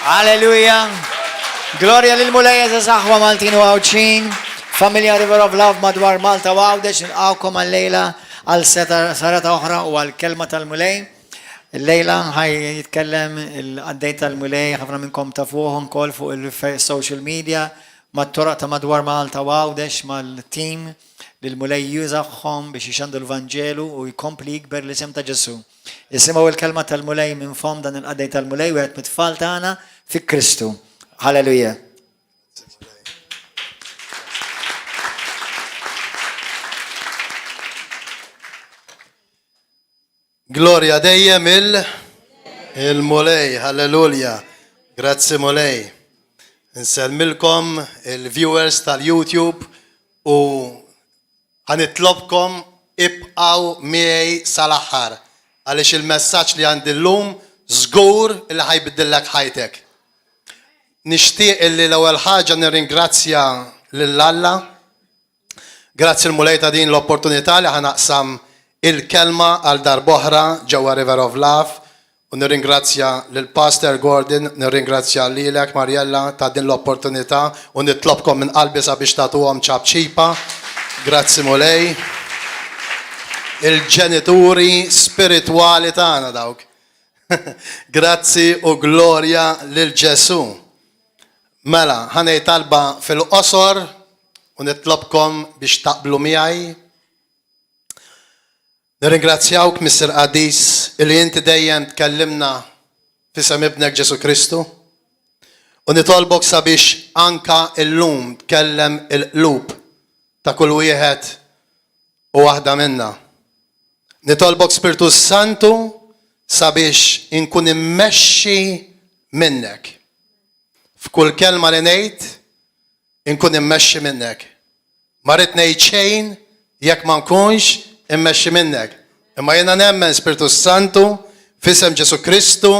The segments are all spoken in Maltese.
Alleluja. Gloria lil mulejja za saħwa Maltin u għawċin. Familja River of Love madwar Malta u għawdex nqawkom għal-lejla għal-sarata oħra u għal-kelma tal-mulej. Il-lejla ħaj jitkellem il-għaddej tal-mulej, ħafna minnkom tafuħom kol fuq il-social media, mat-toraq ta' madwar Malta u għawdex mal-team lil-mulej jużaħħom biex jixandu l-Vangelu u jkompli jikber l-isem ta' Ġesu. Jisimaw il-kelma tal-mulej minn fom dan il-għaddej tal-mulej u għed mitfall tagħna fi Kristu. Halleluja. Gloria dejjem il-mulej, halleluja. Grazzi mulej. Nselmilkom il-viewers tal-YouTube u ħanitlobkom ibqaw miegħi sal-aħħar għaliex il-messaġġ li għandi llum żgur li ħajbiddillek ħajtek. Nixtieq illi l-ewwel ħaġa nirringrazzja lill-Alla. Grazzi l-mulej ta' din l-opportunità li ħanaqsam il-kelma għal darboħra ġewwa River of Love u nirringrazzja lill-Pastor Gordon, nirringrazzja lilek Marjella ta' din l-opportunità u nitlobkom minn qalbi sabiex tagħtuhom ċabċipa. Grazzi mulej. Il-ġenituri spirituali tagħna dawk. Grazzi u glorja lil Ġesu. Mela, ħanej talba fil-qosor u nitlobkom biex taqblu miegħi. Nirringrazzjawk Mr. Qadis illi inti dejjem tkellimna fisem ibnek Ġesu Kristu. U nitolbok sabiex anka illum tkellem il-qlub ta' kull wieħed u waħda minna. Nitolbok Spiritu Santu sabiex inkun immexxi minnek. F'kull kelma li ngħid inkun immexxi minnek. Ma rrid ngħid xejn jekk ma nkunx immexxi minnek. Imma jiena nemmen Spiritu Santu f'isem Ġesu Kristu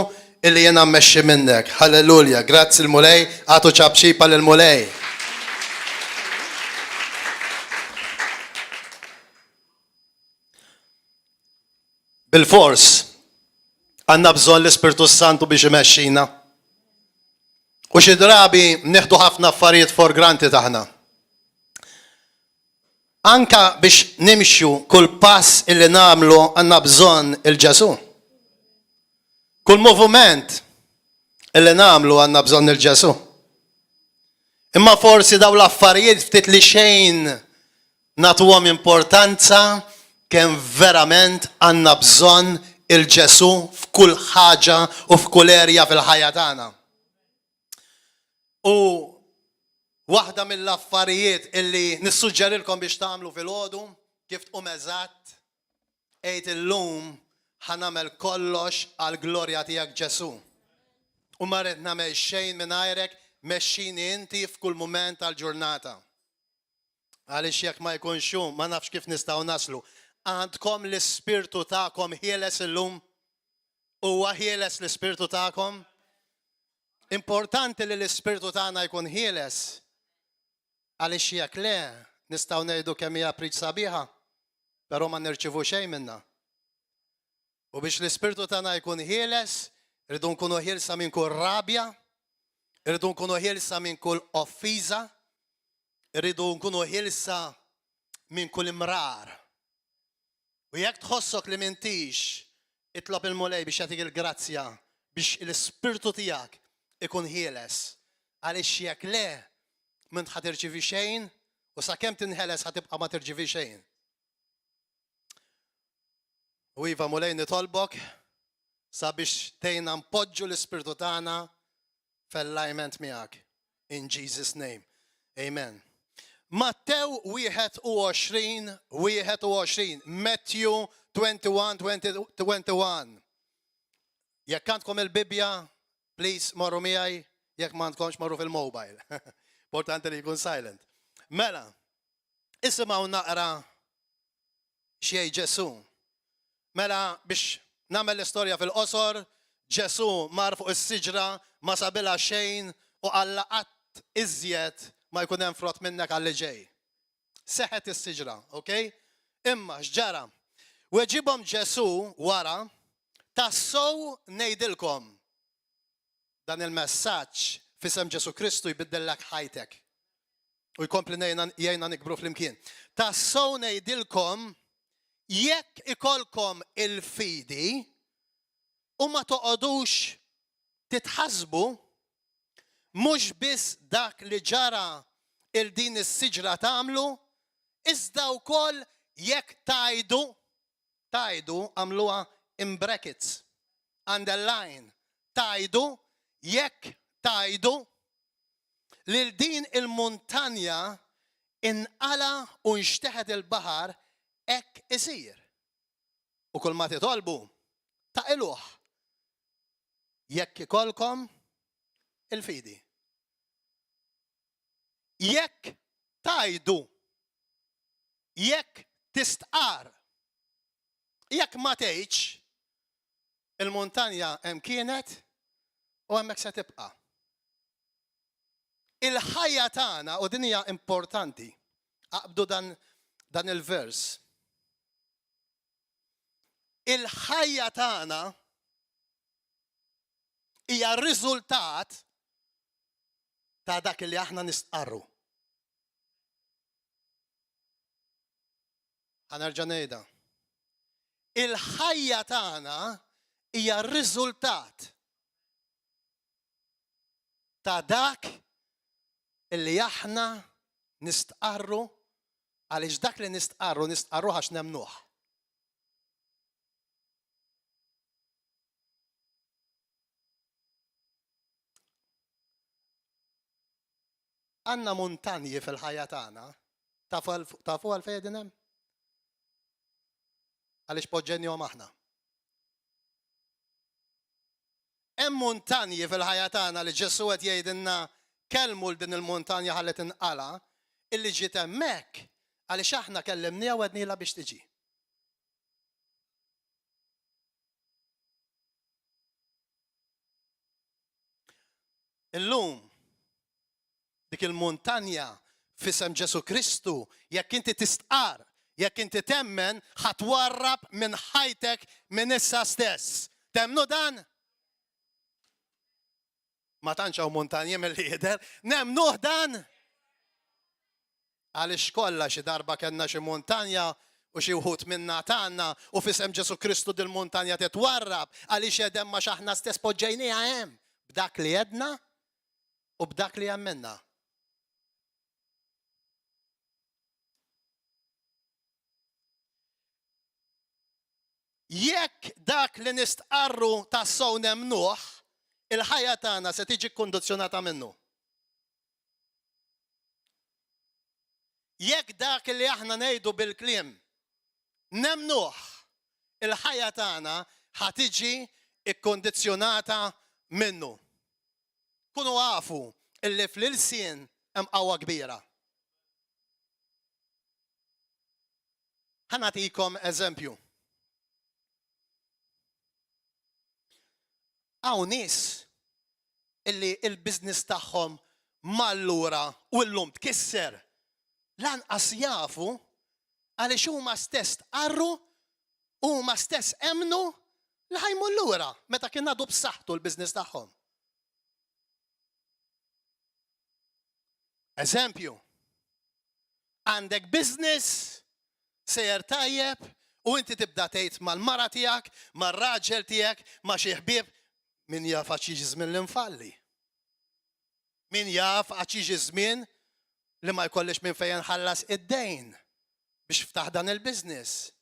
illi jiena mmexxi minnek. Halleluja. Grazzi l-mulej, għatu ċabċipa lill-mulej. Bil-fors, għanna bżon l-Ispiritu Santu biex imexxina. U xi drabi nieħdu ħafna affarijiet for granted aħna. Anka biex nimxu kull pass illi nagħmlu għandna bżonn il-Ġesu. Kull moviment illi nagħmlu għandna bżonn il-Ġesu. Imma forsi daw l-affarijiet ftit li xejn nagħtuhom importanza kemm verament għandna bżonn il-Ġesu f'kull ħaġa u f'kull erja fil-ħajja tagħna. U waħda mill-affarijiet illi nissuġġerilkom biex tagħmlu filgħodu kif tqum eżatt qgħid illum ħanamel kollox għall glorja tiegħek Ġesu. U ma rrid nagħmel xejn mingħajrek mexxini inti f'kull mument tal-ġurnata. Għaliex jekk ma jkunx hu ma nafx kif nistgħu naslu. Għandkom l-ispirtu tagħkom ħieles illum? Huwa ħieles l-ispirtu tagħkom? Importanti li l-ispirtu tagħna jkun ħieles. Għaliex jekk le nistgħu ngħidu kemm hija priġ sabiħa, però ma nirċivu xejn minnha. U biex l-ispirtu tagħna jkun ħieles, irridu nkunu ħielsa minn kull rabja, irridu nkunu ħielsa minn kull offiża, irridu nkunu ħielsa minn kull imrar. U jekk tħossok li m'intix, itlob il-mulej biex jagħtik il-grazzja biex l-ispirtu tiegħek ikun ħieles. Għaliex jekk le m'int ħatirċivi xejn u sakemm tinħeles ħatibqa' ma tirċivi xejn. U iva mulej nitolbok sabiex tgħinna npoġġu l-ispirtu tagħna f'alignment miegħek. In Jesus' name. Amen. Mattew 21, Matthew 21. Jekk għandkom il-Bibja, please marru miegħi, jekk ma għandkomx marru fil-mobile. Importanti li jkun silent. Mela, isimgħu naqra xejn Ġesu. Mela biex nagħmel l-istorja fil-qosor, Ġesu mar fuq is-siġra ma sabilha xejn u alla qatt iżjed ma jkun hemm frott minnek għalli ġej. Seħet is-siġra, okay? Imma x'ġara? Weġibhom Ġesu wara tassew ngħidilkom dan il-messaġġ fisem Ġesu Kristu jbiddellek ħajtek. U jkompli jgħinna nikbru fl-imkien. Tassew ngħidilkom jekk ikolkom il-fidi u ma toqgħodux titħasbu mhux biss dak li ġara il-din is-siġra tagħmlu, iżda wkoll jekk tajdu għamluha in brackets, underline, jekk tajdu lil din il-muntanja inqala u nxteħed il-baħar hekk isir. U kull ma titolbu taqilوh jekk ikolkom il-fidi. Jekk tajdu, jekk tistqar, jekk ma tgħidx, il-muntanja hemm kienet u hemmhekk se tibqa'. Il-ħajja tagħna, u din hija importanti, aqbdu dan il-vers. Il-ħajja tagħna hija r-riżultat ta' dak li aħna nistqarru. Ħanerġa' ngħidha. Il-ħajja tagħna hija r-riżultat ta' dak illi aħna nistqarru għaliex dak li nistqarru għax nemnuh. Għandna muntanji fil-ħajja tagħna, tafu għalfejn din hemm? Għaliex poġġenjhom aħna. Hemm muntanji fil-ħajja tagħna li Ġesu qed jgħidilna kellmu l din il-muntanja ħallet inqala illi ġiet hemmhekk għaliex aħna kellimniha u għednielha biex tiġi. Illum dik il-muntanja fisem Ġesu Kristu jekk inti tistqar, jekk inti temmen ħatwarrab minn ħajtek minn issa stess. Temnu dan? Ma tantx hawn muntanji mill-lider, nemnuh dan. Għaliex kollha xi darba kellna xi muntanja u xi wħud minna tagħna u fisem Ġesu Kristu dil-muntanja titwarrab għaliex edem ma x'aħna stess poġġejniha hemm b'dak li jedna u b'dak li għamilna. Jekk dak li nistqarru tassew nemnuh, il-ħajja tagħna se tiġi kkundizzjonata minnu. Jekk dak li aħna ngħidu bil-kliem nemnuh, il-ħajja tagħna ħatiġi kkundizzjonata minnu. Kunu għafu illi fl-ilsien hemm qawwa kbira. Ħanatikom eżempju. Hawn nies illi il-business tagħhom mallura u llum tkisser lanqas jafu għaliex huma stess tqarru huma stess emnu li ħajmu lura meta kien għadu b'saħħtu l-business tagħhom. Eżempju, għandek business sejjer tajjeb u inti tibda tgħid mal-mara tiegħek, mar-raġel tiegħek, ma' xi ħbieb min jaf għax żmien li nfalli. Min jaf għax żmien li ma jkollix minn fejn ħallas id-dejn biex ftaħ dan il-business.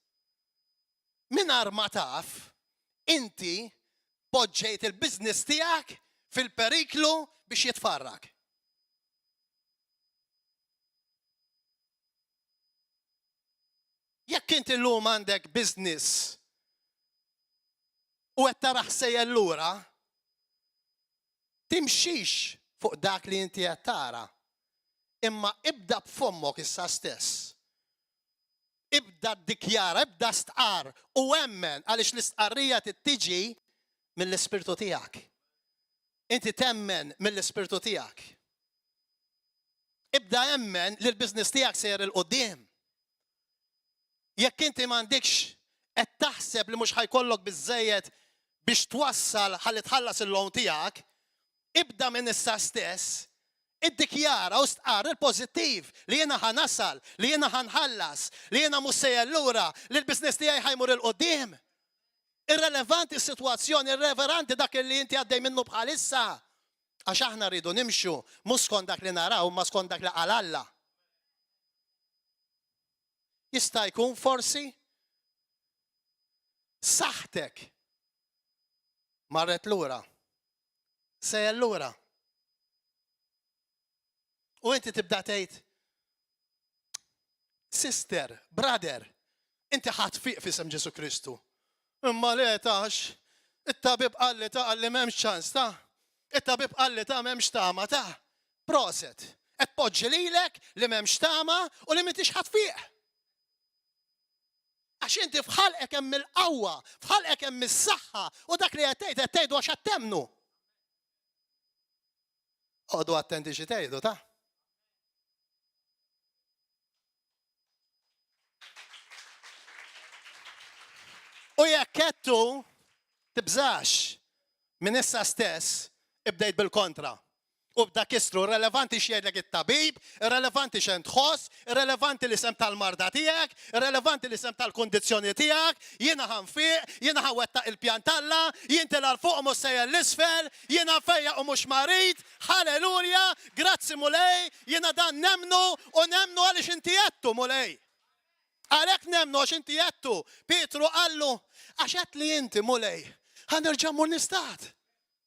Mingħajr ma taf, inti poġġejt il-business tiegħek fil-periklu biex jitfarrak. Jekk inti llum għandek business u qed taraħ sejjer lura, timxix fuq dak li inti qed tara, imma ibda b'fommok issa stess. Ibda ddikjara, ibda stqar u emmen għaliex l-istqarrija tiġi mill-ispirtu tiegħek. Inti temmen mill-ispirtu tiegħek. Ibda emmen li l-business tiegħek sejjer il-qudiem. Jekk inti m'għandekx qed taħseb li mhux ħajkollok biżżejjed biex twassal ħalli tħallas il-loan tiegħek, ibda minn issa stess, iddikjara u stqar il-pozittiv li jena ħanasal, li jena ħanħallas, li jena mussejja l-lura, li l-biznis tijaj ħajmur il-qoddim. Irrelevanti s-situazzjoni, irrelevanti dak li inti għaddej minnu bħalissa. Għax aħna rridu nimxu, mus skont dak li naraw, ma skont dak li għalalla. Jista' jkun forsi saħtek marret lura, sejja l-lura. U inti tibda tgħid, sister, brother, inti ħatfiq f'isem Ġesu Kristu. Imma le tax, it-tabib qalli ta' qalli m'hemmx ċans ta'. It-tabib qalli ta' m'hemmx tama ta'. Proset. Qed poġġi lilek li m'hemmx tama u li m'intix ħatfiq. Għax inti fħalqek hemm il-qawwa, fħalqek hemm is-saħħa u dak li qed tgħidu għax qed temnu. Għodu attenti xi tgħidu ta'. U jekk kettu tibżax minn issa stess ibdejt bil-kontra. U b'da kistru irrelevanti x'jgħidlek it-tabib, irrelevanti x'hemm tħoss, irrelevanti l-isem tal-marda tiegħek, irrelevanti l-isem tal-kundizzjoni tiegħek, jiena ħanfiq, jiena ħawettaq il-pjan Alla, jien tilgħal fuq mhux sejjer l-isfel, jiena fejja u mhux marit, halleluja, grazzi mulej, jiena dan nemnu u nemnu għaliex inti jettu mulej. Għalek nemnu għax inti jettu. Petru għallu, għaxet li inti mulej, ħanerġa' mur nistat.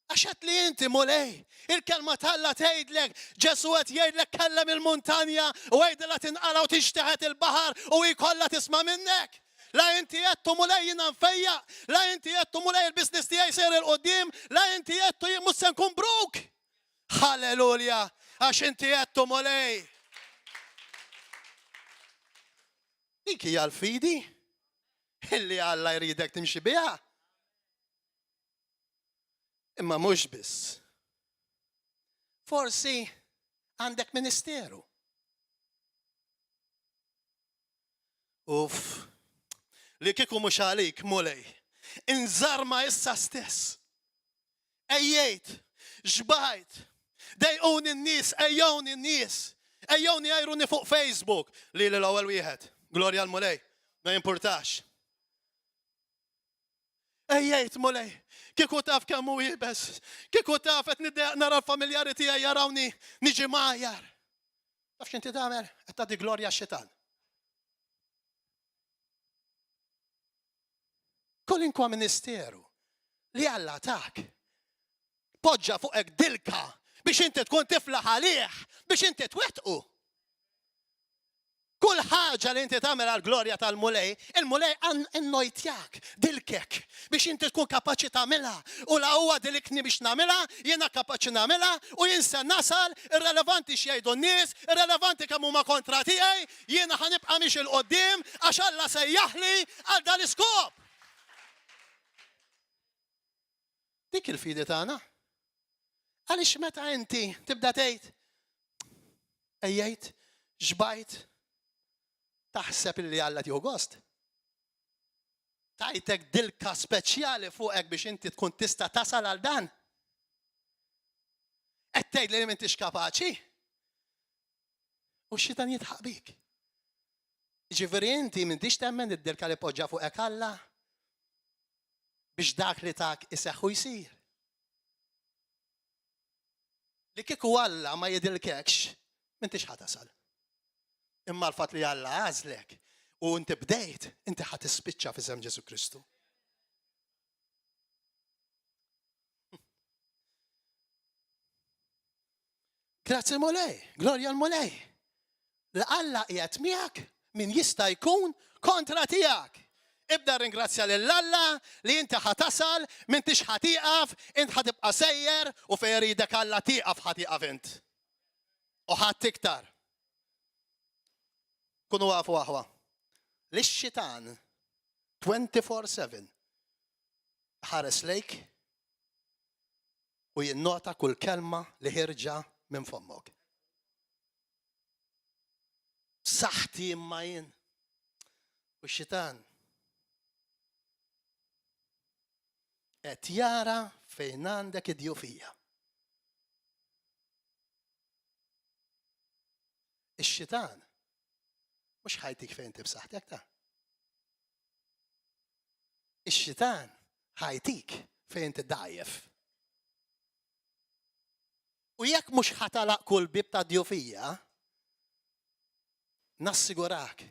Għaxet li inti mulej, il-kelma Alla tgħidlek, Ġesu qed jgħidlek kellem il-muntanja u għajdilha tinqala u tixteħet il-baħar u jkollha tisma' minnek. La inti jettu mulej jiena nfejja, la inti jettu mulej il-business tiegħi jsir il-qudiem, la inti jettu jien mhux se nkun bruk. Halleluja, għax inti jettu mulej. Dik hija l-fidi illi Alla jridek timxi biha. Imma mhux biss. Forsi għandek ministeru. Uff, li kieku mhux għalik mulej, inżarma issa stess. Ejjejt, ġbajt, dejquni n-nies, ejjoni n-nies, ejjoni għajruni fuq Facebook li l-ewwel wieħed. Gloria l-mulej, ma jimpurtax. Ejjejt mulej, kieku taf kemm hu jibes, kieku taf qed nara l-familjari tiegħi jarawni niġi maħjar. Taf x'inti tagħmel? Qed tagħti glorja x-xitan. Kolinkwa ministeru li Alla tak poġġa fuqek dilka biex inti tkun tiflaħ għalih, biex inti twettqu. Kull ħaġa li inti tagħmel għall-glorja tal-mulej, il-mulej annojtjak, dilkek, biex inti tkun kapaċi tagħmilha. U la huwa dilikni biex nagħmilha, jiena kapaċi nagħmilha u jien se nasal, irrelevanti x'jgħidu n-nies, irrelevanti kemm huma kontra tiegħi, jiena ħanibqa' mix il-qoddim għax Alla sejjaħli għal dan l-iskop. Dik il-fidi tagħna. Għaliex meta inti tibda tgħid ejjejt, ġbajt, taħseb li Alla tieħu gost. Tajtek dilka speċjali fuqek biex inti tkun tista' tasal għal dan. Qed tgħid li m'intix kapaċi. U x-xitan jitħaq bik. Ġifieri inti m'intix temmen id-dilka li poġġa fuqek Alla biex dak li tak iseħħu jsir. Li kieku Alla ma jidilkekx, m'intix ħatasal. Imma l-fatt li Alla għażlek u inti bdejt, inti ħadd tispiċċa f'isem Ġesu Kristu. Grazzi mulej, glorja l-mulej. Li Alla qiegħed miegħek min jista' jkun kontra tiegħek. Ibda ringrazzja lil Alla li inti ħatasal, m'intix ħatiqaf, int ħatibqa' sejjer u fejn jridek Alla tieqaf ħatiqaf int. U ħadd iktar. Kunu għafu għahwa. Lix-xitan 24/7 ħares lejk u jinnota kull kelma li ħirġa minn fommok. Saħti imma jien. U x-xitan qed jara fejn għandek id-djufija. ix-xitan mhux ħajtik fejn tibsaħtek ta'. Ix-xitan ħajtik fejn tiddajjef. U jekk mhux ħatalaq kull bib ta' djufija, nassigurak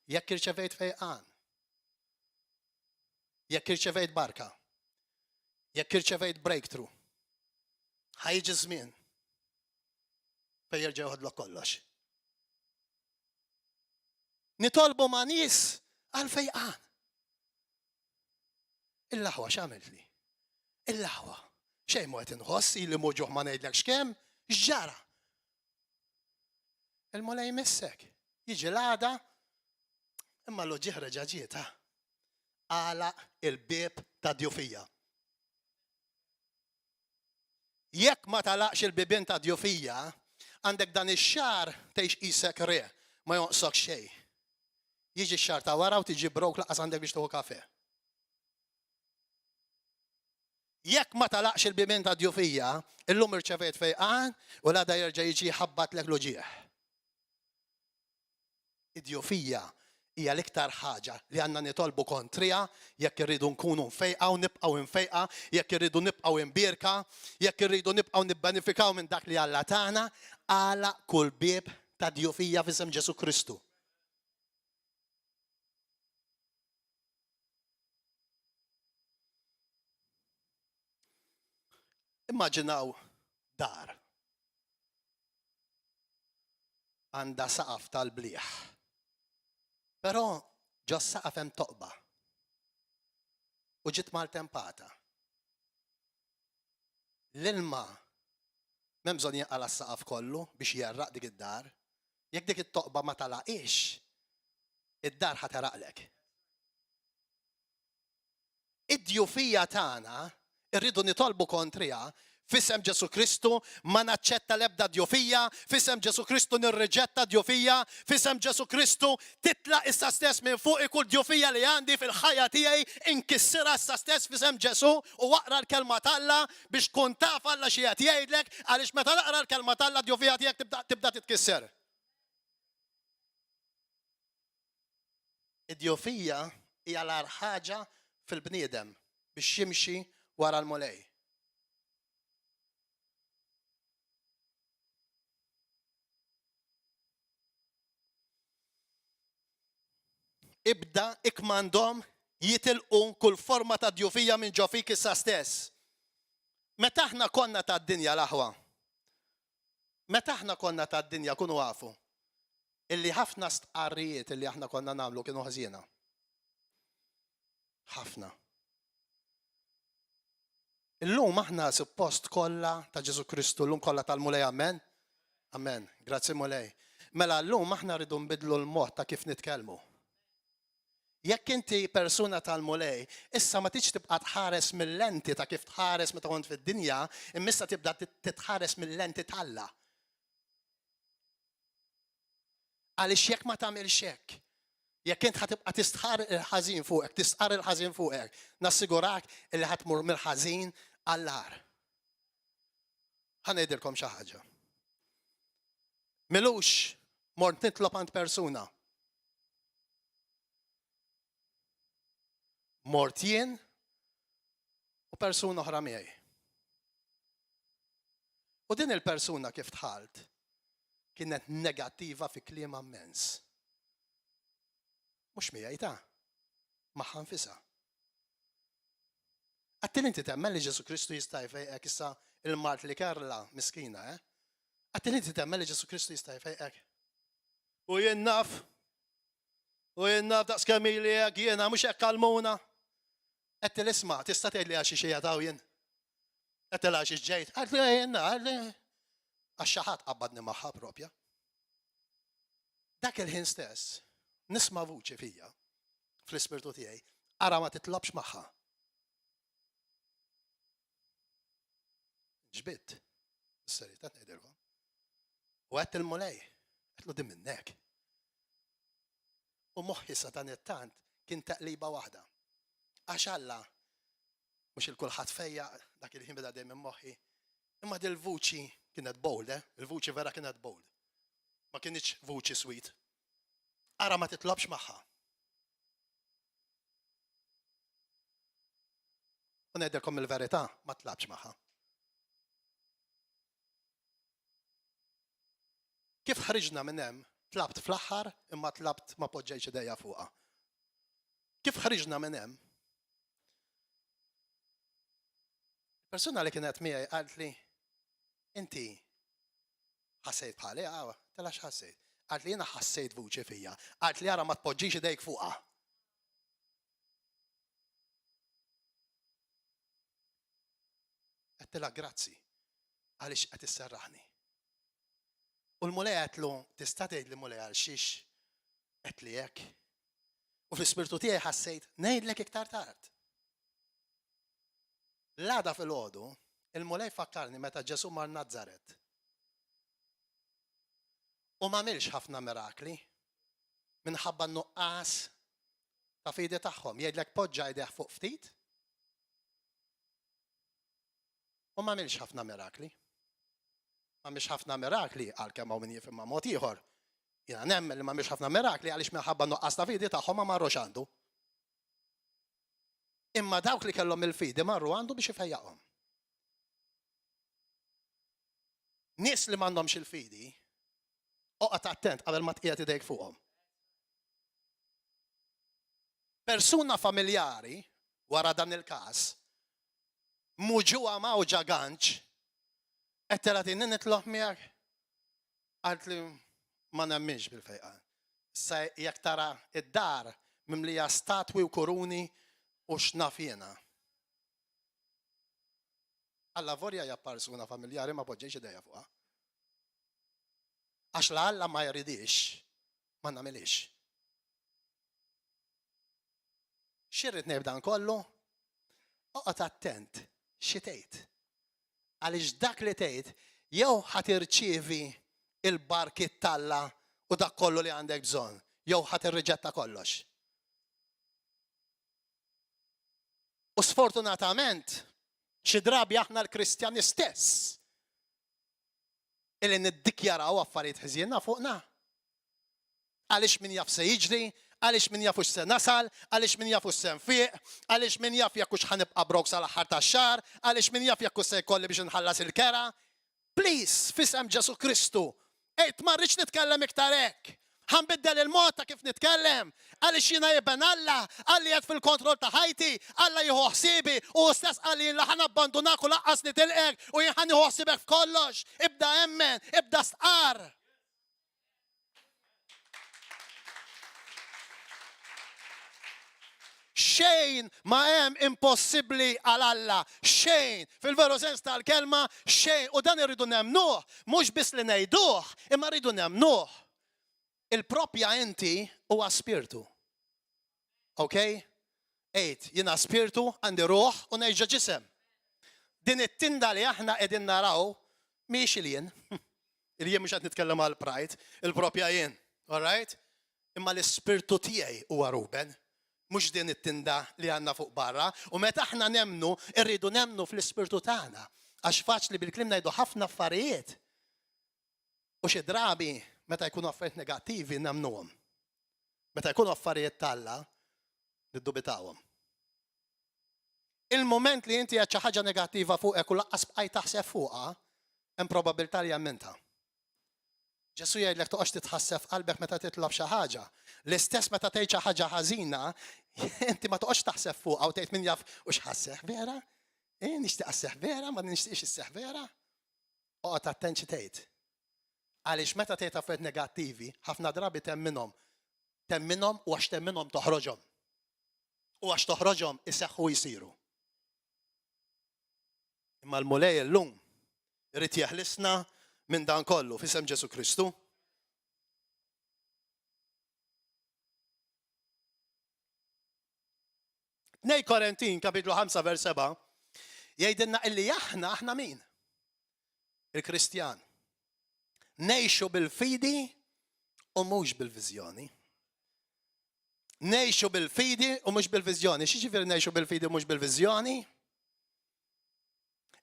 jekk irċevejt fejqan, jekk irċevejt barka, jekk irċevejt breakthrough, ħajġi żmien fejn jerġa' joħodlok kollox. Nitolbu ma' nies għal fejqan. Il-laħwa x'għamilt li? Il-laħwa. Xejn mu qed inħoss ili muġuħ ma ngħidlek x'kemm, x'ġara. Il-mulej missek. Jiġi l-għada, imma l-ġieħ reġaġieta. Għalaq il-bib ta' djufija. Jekk ma talaqx il-bibien ta' djufija, għandek dan ix-xahar tgħix qisek re, ma jonqsok xejn. Jiġi x-xahar ta' wara u tiġi brok laqas għandek biex tieħu kafè. Jekk ma talaqx il-bibien ta' djufija, illum irċevejt fejqan u l-għada jerġa' jiġi jħabbat lek l-ġieħ. Id-djufija hija l-iktar ħaġa li għandna nitolbu kontrija jekk irridu nkunu mfejqa u nibqgħu mfejqa, jekk irridu nibqgħu imbierka, jekk irridu nibqgħu nibbenefikaw minn dak li Alla tagħna, għala kull bieb ta' djufija f'isem Ġesu Kristu. Immaġinaw dar għandha saqaf tal-bliħ. Però ġo saqaf hemm toqba. U ġiet maltempata. L-ilma m'hemm bżonn jinqala s-saqaf kollu biex jerraq dik id-dar. Jekk dik it-toqba ma talaqix, id-dar ħataraqlek. Id-djufija tagħna irridu nitolbu kontrija f'isem Ġesu Kristu, ma naċċetta l-ebda djufija, f'isem Ġesu Kristu nirriġetta djufija, f'isem Ġesu Kristu titla' issa stess minn fuq kull djufija li għandi fil-ħajja tiegħi inkissira issa stess f'isem Ġesu u waqra l-kelma talla biex tkun taf Alla xi qed jgħidlek għaliex meta naqra l-kelma talla djufija tiegħek tibda titkisser. Id-djufija hija l-ar ħaġa fil-bniedem biex jimxi wara l-mulej. Ibda ikmandhom jitilqu kull forma ta' djufija minn ġo fik issa stess. Meta aħna konna ta' dinja l-aħwa, meta aħna konna ta' dinja kunu għafu, illi ħafna stqarrijiet illi aħna konna nagħmlu kienu ħażina. Ħafna. Illum aħna suppost kollha ta' Ġesu Kristu, llum kollha tal-mulej, amen? Amen. Grazzi mulej. Mela llum aħna rridu nbidlu l-mod ta' kif nitkellmu. Jekk inti persuna tal-mulej, issa ma tiġ tibqa' tħares mill-lenti ta' kif tħares meta kont fid-dinja, immissa tibda titħares mill-lenti tal-Alla. Għaliex jekk ma tagħmilx hekk, jekk int ħatibqa' tistħar il-ħażin fuqek, tistqar il-ħażin fuqek, nassigurak illi ħatmur mill-ħażin għall-ar. Ħanejdilkom xi ħaġa. Milux mort nitlob għand persuna. Mort jien u persuna oħra miegħi. U din il-persuna kif tħalt kienet negattiva fi kliem ammens. Mhux miegħi ta' magħha nfisha. Għattil inti temmen li Ġesu Kristu jista' jfejqek issa il-mart li Karla miskina, Għattil inti temmen li Ġesu Kristu jista' jfejqek. U jien naf daqs kemm ili hekk jiena mhux hekk kalmuna. Għattil isma' tista' tgħidli għax xi jagħtaw jien. Għattil għax ġejt. Għattil għax xi ħadd qabbadni magħha propja. Dak il-ħin stess nisma' vuċi fija fl-ispirtu tiegħi, ara ma titlobx magħha. Ġbidt, s-serita ngħidilkom. U għedt il-mulej, għetlu din minnek. U moħħi sa dan it-tant kien taqliba waħda. Għax Alla, mhux il-kulħadd fejja dak il-ħin beda dejjem moħħi, imma dil-vuċi kienet bold, il-vuċi vera kienet bold. ma kienx vuċi sweet. Ara ma titlobx magħha. U ngħidilkom il-verità, ma tlabx magħha. Kif ħriġna minn hemm, tlabt fl-aħħar imma tlabt ma poġġejx idejja fuqha. Kif ħriġna minn hemm? Persuna li kienet miegħi qalt li inti ħassejt bħali, tela x'ħassejt. Qalt li jiena ħassejt vuċi fija. Qalt li ara ma tpoġġix idejk fuqha. Għettilha grazzi għaliex qed isserraħni. U l-mulej għetlu, tista' tgħid li mulej għal xiex qed li hekk. U fl-ispirtu tiegħi ħassejt ngħidlek iktar tard. L-għada fil-ħodu, il-mulej fakkarni meta Ġesu mar Nazaret. U ma għamilx ħafna mirakli minħabba nuqqas ta' fidi tagħhom. Jgħidlek poġġa jdejh fuq ftit. U ma għamilx ħafna mirakli. Ma għamilx ħafna mirakli għalkemm hawn min jifhimha mod ieħor. Jiena nemmen li ma għamilx ħafna mirakli għaliex minħabba nuqqas ta' fidi tagħhom ma marrux għandu. Imma dawk li kellhom il-fidi marru għandu biex ifejjaqhom. Nies li m'għandhomx il-fidi, oqgħod attent qabel ma tqiegħed idejk fuqhom. Persuna familjari wara dan il-każ muġuha mawġa ganċ qed tela din nitloq miegħek qalt li ma nemminx bil-fejqan. Issa jekk tara id-dar mimlija statwi u kuruni u x'naf jiena. Alla vorja hija persuna familjari ma poġġejx idejja fuqha. Għax la Alla ma jridix ma nagħmilix. Xirrid nibdan kollu? Oqgħod attent xi tgħid. Għaliex dak li tgħid jew ħadd irċievi il-barkit Alla u dak kollu li għandek bżonn, jew ħadd irriġetta kollox. U sfortunatament, xi drabi aħna l-Kristjani stess illi niddikjaraw affarijiet ħżienna fuqna. Għaliex min jaf se jiġri, għaliex min jaf se nasal, għaliex min jaf se nfiq, għaliex min jaf jekk hux ħanibqa' brok sal-aħħar tax-xahar, għaliex min jaf jekk se jkolli biex inħallas il-kera. Please, f'isem Ġesu Kristu, ejt ma rridx nitkellem iktar hekk. ħanbiddel il-mod ta' kif nitkellem. Għaliex jiena jibben Alla, Alla jgħid fil-kontroll ta' ħajti, Alla jieħu ħsibi u stess Alla jien laħan abbandunak u laqqas nitilqek u jien ħan jieħu ħsibek f'kollox. Ibda emmen, ibda stqar. Xejn ma hemm impossibbli għal Alla, xejn, fil-veru sens tal-kelma, xejn, u dan irridu nemmnuh, mhux biss li ngħiduh, imma rridu nemmnuh. Il-propja inti huwa spiritu. Ok? Ejt, jiena spiritu, għandi ruħ u ngħid ġisem. Din it-tinda li aħna qegħdin naraw mhix il-jien. Il-jien mhux qed nitkellem għal pride, il-propja jien. All right? Imma l-ispirtu tiegħi huwa Ruben. Mhux din it-tinda li għandna fuq barra. U meta aħna nemnu, irridu nemnu fl-ispirtu tagħna. Għax faċli bil-klim ngħidu ħafna affarijiet. U xi drabi meta jkunu affarijiet negattivi nemnuhom. Meta jkunu affarijiet Alla, niddubitawhom. Il-moment li inti qed xi ħaġa negattiva fuqek u laqqas bqajt taħseb fuqha, hemm probabilità li hemmintha. Ġesu jgħidlek toqgħodx titħasseb qalbek meta titlob xi ħaġa. L-istess meta tgħid xi ħaġa ħażina, inti ma toqgħodx taħseb fuqha u tgħid min jaf u x'ħasseħ vera? Nixtieq asseħ vera, ma nixtieqx isseħ vera? Oqgħod attent xi tgħid. Għaliex meta tgħid affarijiet negattivi, ħafna drabi temminhom u għax temminhom toħroġhom. U għax toħroġhom iseħħu jsiru. Imma l-mulej illum irid jeħlisna minn dan kollu f'isem Ġesu Kristu. Nej Korintin kapitlu 5 vers 7 jgħidilna illi aħna min? Il-Kristjan. Nejxu bil-fidi u mhux bil-viżjoni. Nejxu bil-fidi u mhux bil-viżjoni. X'jiġifieri nejxu bil-fidi u mhux bil-viżjoni?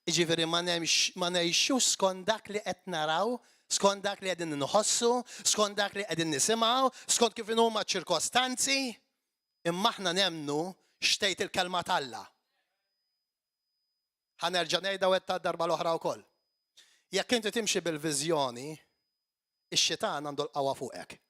Iġifieri ma ngħixux skont dak li qed naraw, skont dak li qegħdin inħossu, skont dak li qegħdin nisimgħu, skont kif huma ċirkostanzi, imma aħna nemmnu xtejt il-kelma tal-Alla. Ħanerġa' ngħidha wetta darba l-oħra wkoll. Jekk inti timxi bil-viżjoni, ix-xitan għandu l-qawwa fuqek.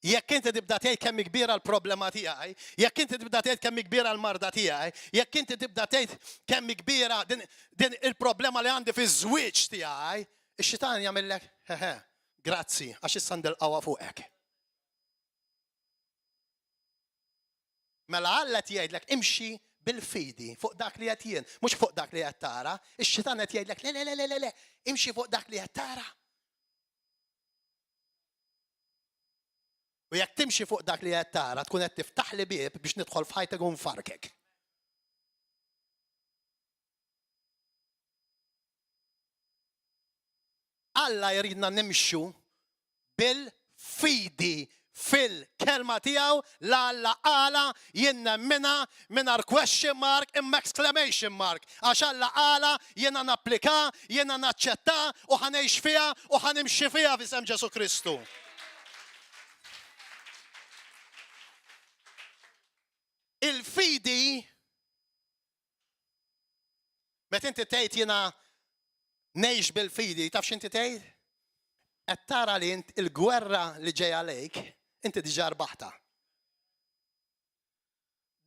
Jekk inti tibda tgħid kemm kbira l-problema tiegħi, jekk inti tibda tgħid kemm kbira l-marda tiegħi, jekk inti tibda tgħid kemm kbira din il-problema li għandi fiż-żwieġ tiegħi, ix-xitan jagħmellek grazzi għax issa għandi l-qawwa fuqek. Mela Alla qed jgħidlek imxi bil-fidi fuq dak li qed jien, mhux fuq dak li qed tara, ix-xitan qed jgħidlek le, imxi fuq dak li qed tara. U jekk timxi fuq dak li qed tara, tkun qed tiftaħ li bieb biex nidħol f'ħajtek u nfarkek. Alla jridna nimxu bil-fidi fil-kelma tiegħu la Alla qala jien nemmina mingħajr question mark imma exclamation mark. Għax Alla qala jiena napplika, jiena naċċetta u ħanejx fiha u ħanimxi fiha f'isem Ġesu Kristu. Il-fidi, meta inti tgħid jiena ngħix bil-fidi, taf x'inti tgħid? Qed tara li il-gwerra li ġejja għalejk, inti diġà rbaħta.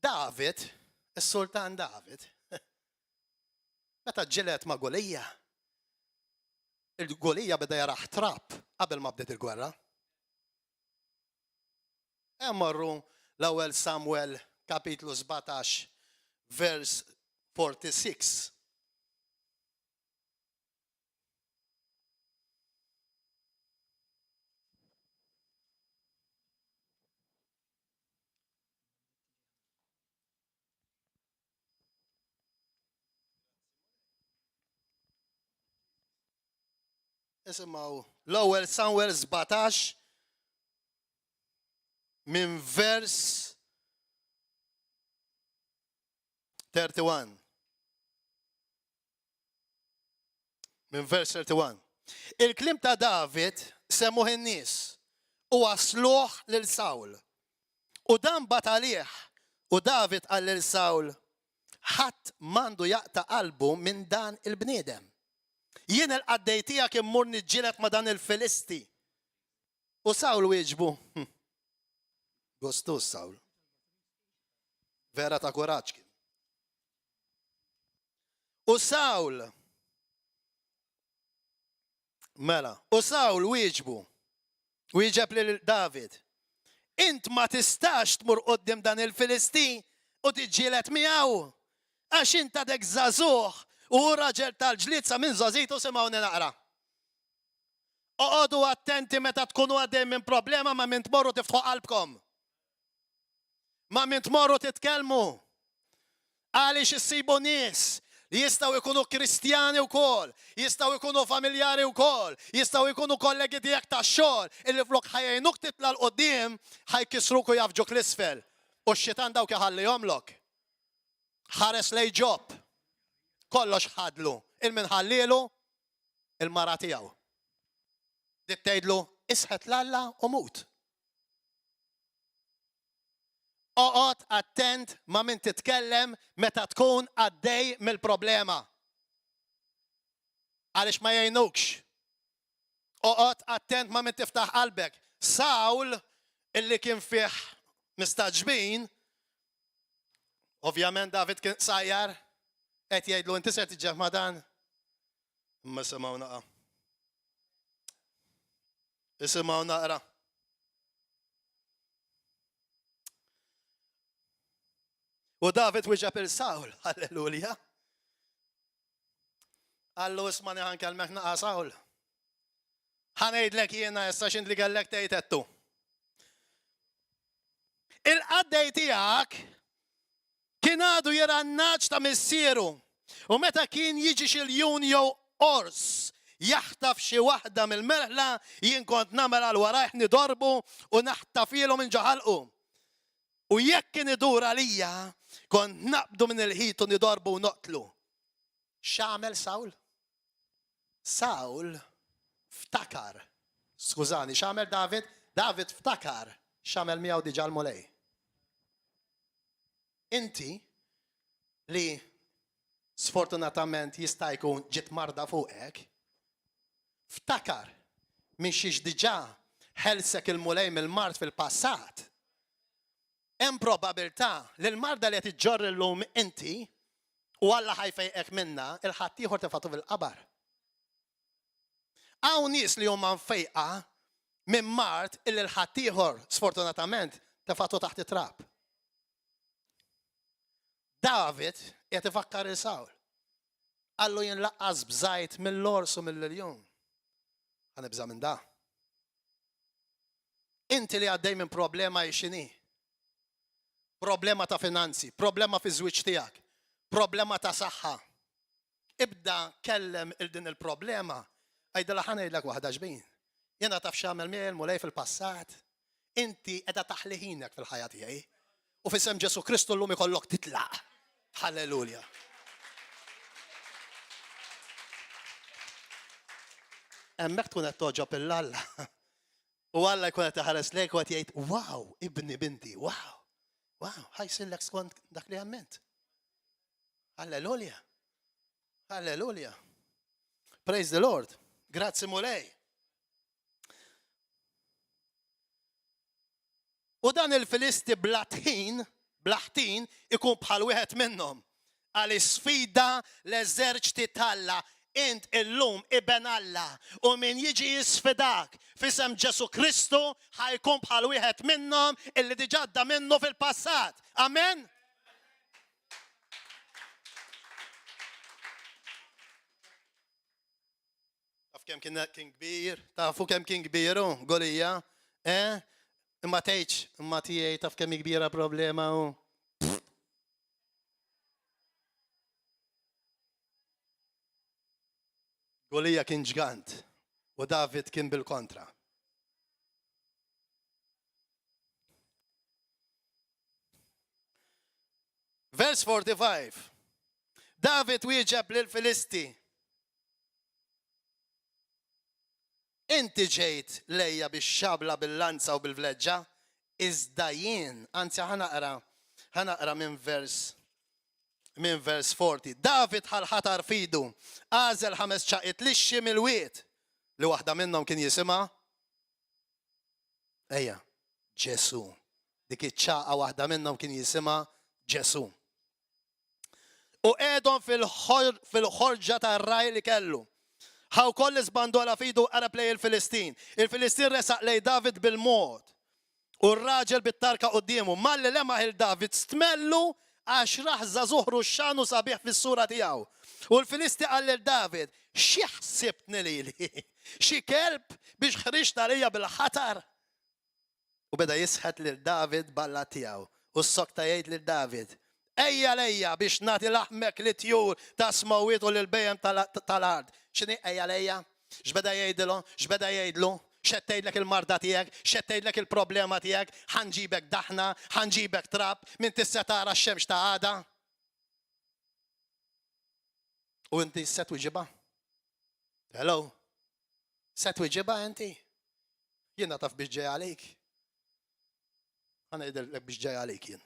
David, is-Sultan David, meta ġilet ma' Golija, il-Golija beda jaraħ trapp qabel ma bdiet il-gwerra. Marru l-ewwel Samuel kapitlu 17, vers 46. Isimgħu l-ewwel Samuel 17 minn vers 31. Min vers 31. Il-klim ta' David semmuh in-nies u wasluh lil Sawl. U dan batalih u David qal lil Sawl ħadd m'għandu jaqta' qalbu minn dan il-bniedem. Jien il-qaddej tiegħek immur niġġieled ma' dan il-Filisti. U Sawl wieġbu. Gostus Sawl. Vera ta' kuraġġ kien. U Sawl wieġbu, wieġeb lil David. Int ma tistax tmur qoddim dan il-Filisti u tiġġieled miegħu. Għax int għadek żagħżugħ u raġel tal-ġlied sa minn żagħżitu simgħuni naqra. Oqgħodu attenti meta tkunu għaddej minn problema ma' min tmorru tiftħu qalbkom. Ma' min tmorru titkellmu. Għaliex issibu nies li jistgħu jkunu Kristjani wkoll, jistgħu jkunu familjari wkoll, jistgħu jkunu kollegi tiegħek tax-xogħol, illi flok ħajjejnuk titla' l-qudiem ħajkisruk u jafġok l-isfel. U x-xitan dawk iħallihomlok. Ħares lej ġob. Kollox ħadlu. Il-min ħallielu il-mara tiegħu. Dik tgħidlu isħet l-Alla u mut. Oqgħod attent ma' min titkellem meta tkun għaddej mill-problema. Għaliex ma jgħinukx. Oqgħod attent ma' min tiftaħ qalbek. Sawl illi kien fih mistaġbin, ovvjament David kien sajjar, qed jgħidlu inti se tiġġeħ ma' dan. Imma isimgħu naqra. Isimgħu naqra. U David wieġeb il-Sawl, halleluja. Allu ismani ħankellmek naqa' Sawl. Ħanejdlek jiena issa x'int li kellek tgħid. Il-qaddej tiegħek kien għadu jirannaġġ ta' missieru u meta kien jiġi xiljun jew ors jaħtaf xi waħda mill-merħla jien kont nagħmel għal warajh nidorbu u naħtafilhom minn ġaħalqu. U jekk kien idur għalija Kont naqbdu minn il-ħit u nidorbu u noqtlu. X'għamel Sawl? Sawl ftakar. Skużani, x'għamel David? David ftakar x'għamel miegħu diġà l-mulej. Inti li sfortunatament jista' jkun ġiet marda fuqek, ftakar minn xiex diġà ħelsek il-mulej mill-mart fil-passat. Hemm probabilità li l-marda li qed iġġorr illum inti u Alla ħajfejqek minna il-ħadd ieħor tifatu fil-qabar. Hawn nies li huma mfejqa minn mart illi l-ħadd ieħor sfortunatament tifatu taħt it-trab. David qed ifakkar il-Sawl. Allu jinlaqqas bżajt mill-ors u mill-iljun. Ħanibża minn da. Inti li għaddej minn problema x'inhi? Problema ta' finanzi, problema fi żwieġ tiegħek, problema ta' saħħa. Ibda kellem il-din il-problema, għajdela ħanejdlek waħda ġbin. Jena taf x'għamel miegħi mulej fil-passat. Inti qiegħda taħliħinek fil-ħajja tiegħi. U f'isem Ġesu Kristu llum ikollok titlaq. Halleluja. Hemmhekk tkun qed toġob il-Alla. U Alla jkun qed iħares lejk u qed jgħid, wow, ibni binti, wow. Wow, ħajsillek skont dak li għamment. Halleluja. Halleluja. Praise the Lord. Grazzi mulej. U dan il-Filisti blaħtin ikun bħal wieħed minnhom. Għal sfida l-eżerċti talla. Int illum iben Alla u min jiġi jisfidak f'isem Ġesu Kristu ħajkun bħal wieħed minnhom illi diġà għadda minnu fil-passat. Amen? Taf kemm kien kbir? Tafu kemm kien kbir hu? Golija? Imma tgħidx, imma tiegħi taf kemm kbira problema hu. Golija kien ġgant u David kien bil-kontra. Vers 45. David wieġeb lil-Filisti. Inti ġejt lejja bix-xabla bil-lanza u bil-vleġġa, iżda jien, anzi ħanaqra minn vers 40. David ħalħatar fidu, għażel 5 ċaqit lixxi mill-wiet li waħda minnhom kien jisimha Ġesu. Dik iċ-ċaqa waħda minnhom kien jisimha Ġesu. U qegħdhom fil-ħorġa tar-raj li kellu. Ħaw koll isbandola fidu qarab lej il-Filistin. Il-Filistin resaq lej David bil-mod. U r-raġel bit-tarka qudiemu. Malli lemaħ il-David stmellu għax raħża zuħru x-xanu sabiħ fis-sura tiegħu. U l-Filisti qal lil David, xi ħsibtni lili? Xi kelb biex ħriġt għalija bil-ħatar? U beda jisħet lil David balla tiegħu. U s-sokta jgħid lil David, ejja lejja biex nagħti laħmek li tjur ta' smawit u lil-bejjem tal-ard. X'inhi ejja lejja? X'beda jgħidlu? Xettejdlek il-marda tijek, xettejdlek il-problema tijek, ħanġibek daħna, ħanġibek trab, minn tissatara x-xemx ta' għada. U inti set wieġiba? Hello? Set wieġiba inti? Jiena taf biex ġej għalik. Għana jidellek biex ġej għalik jien.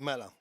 Mela.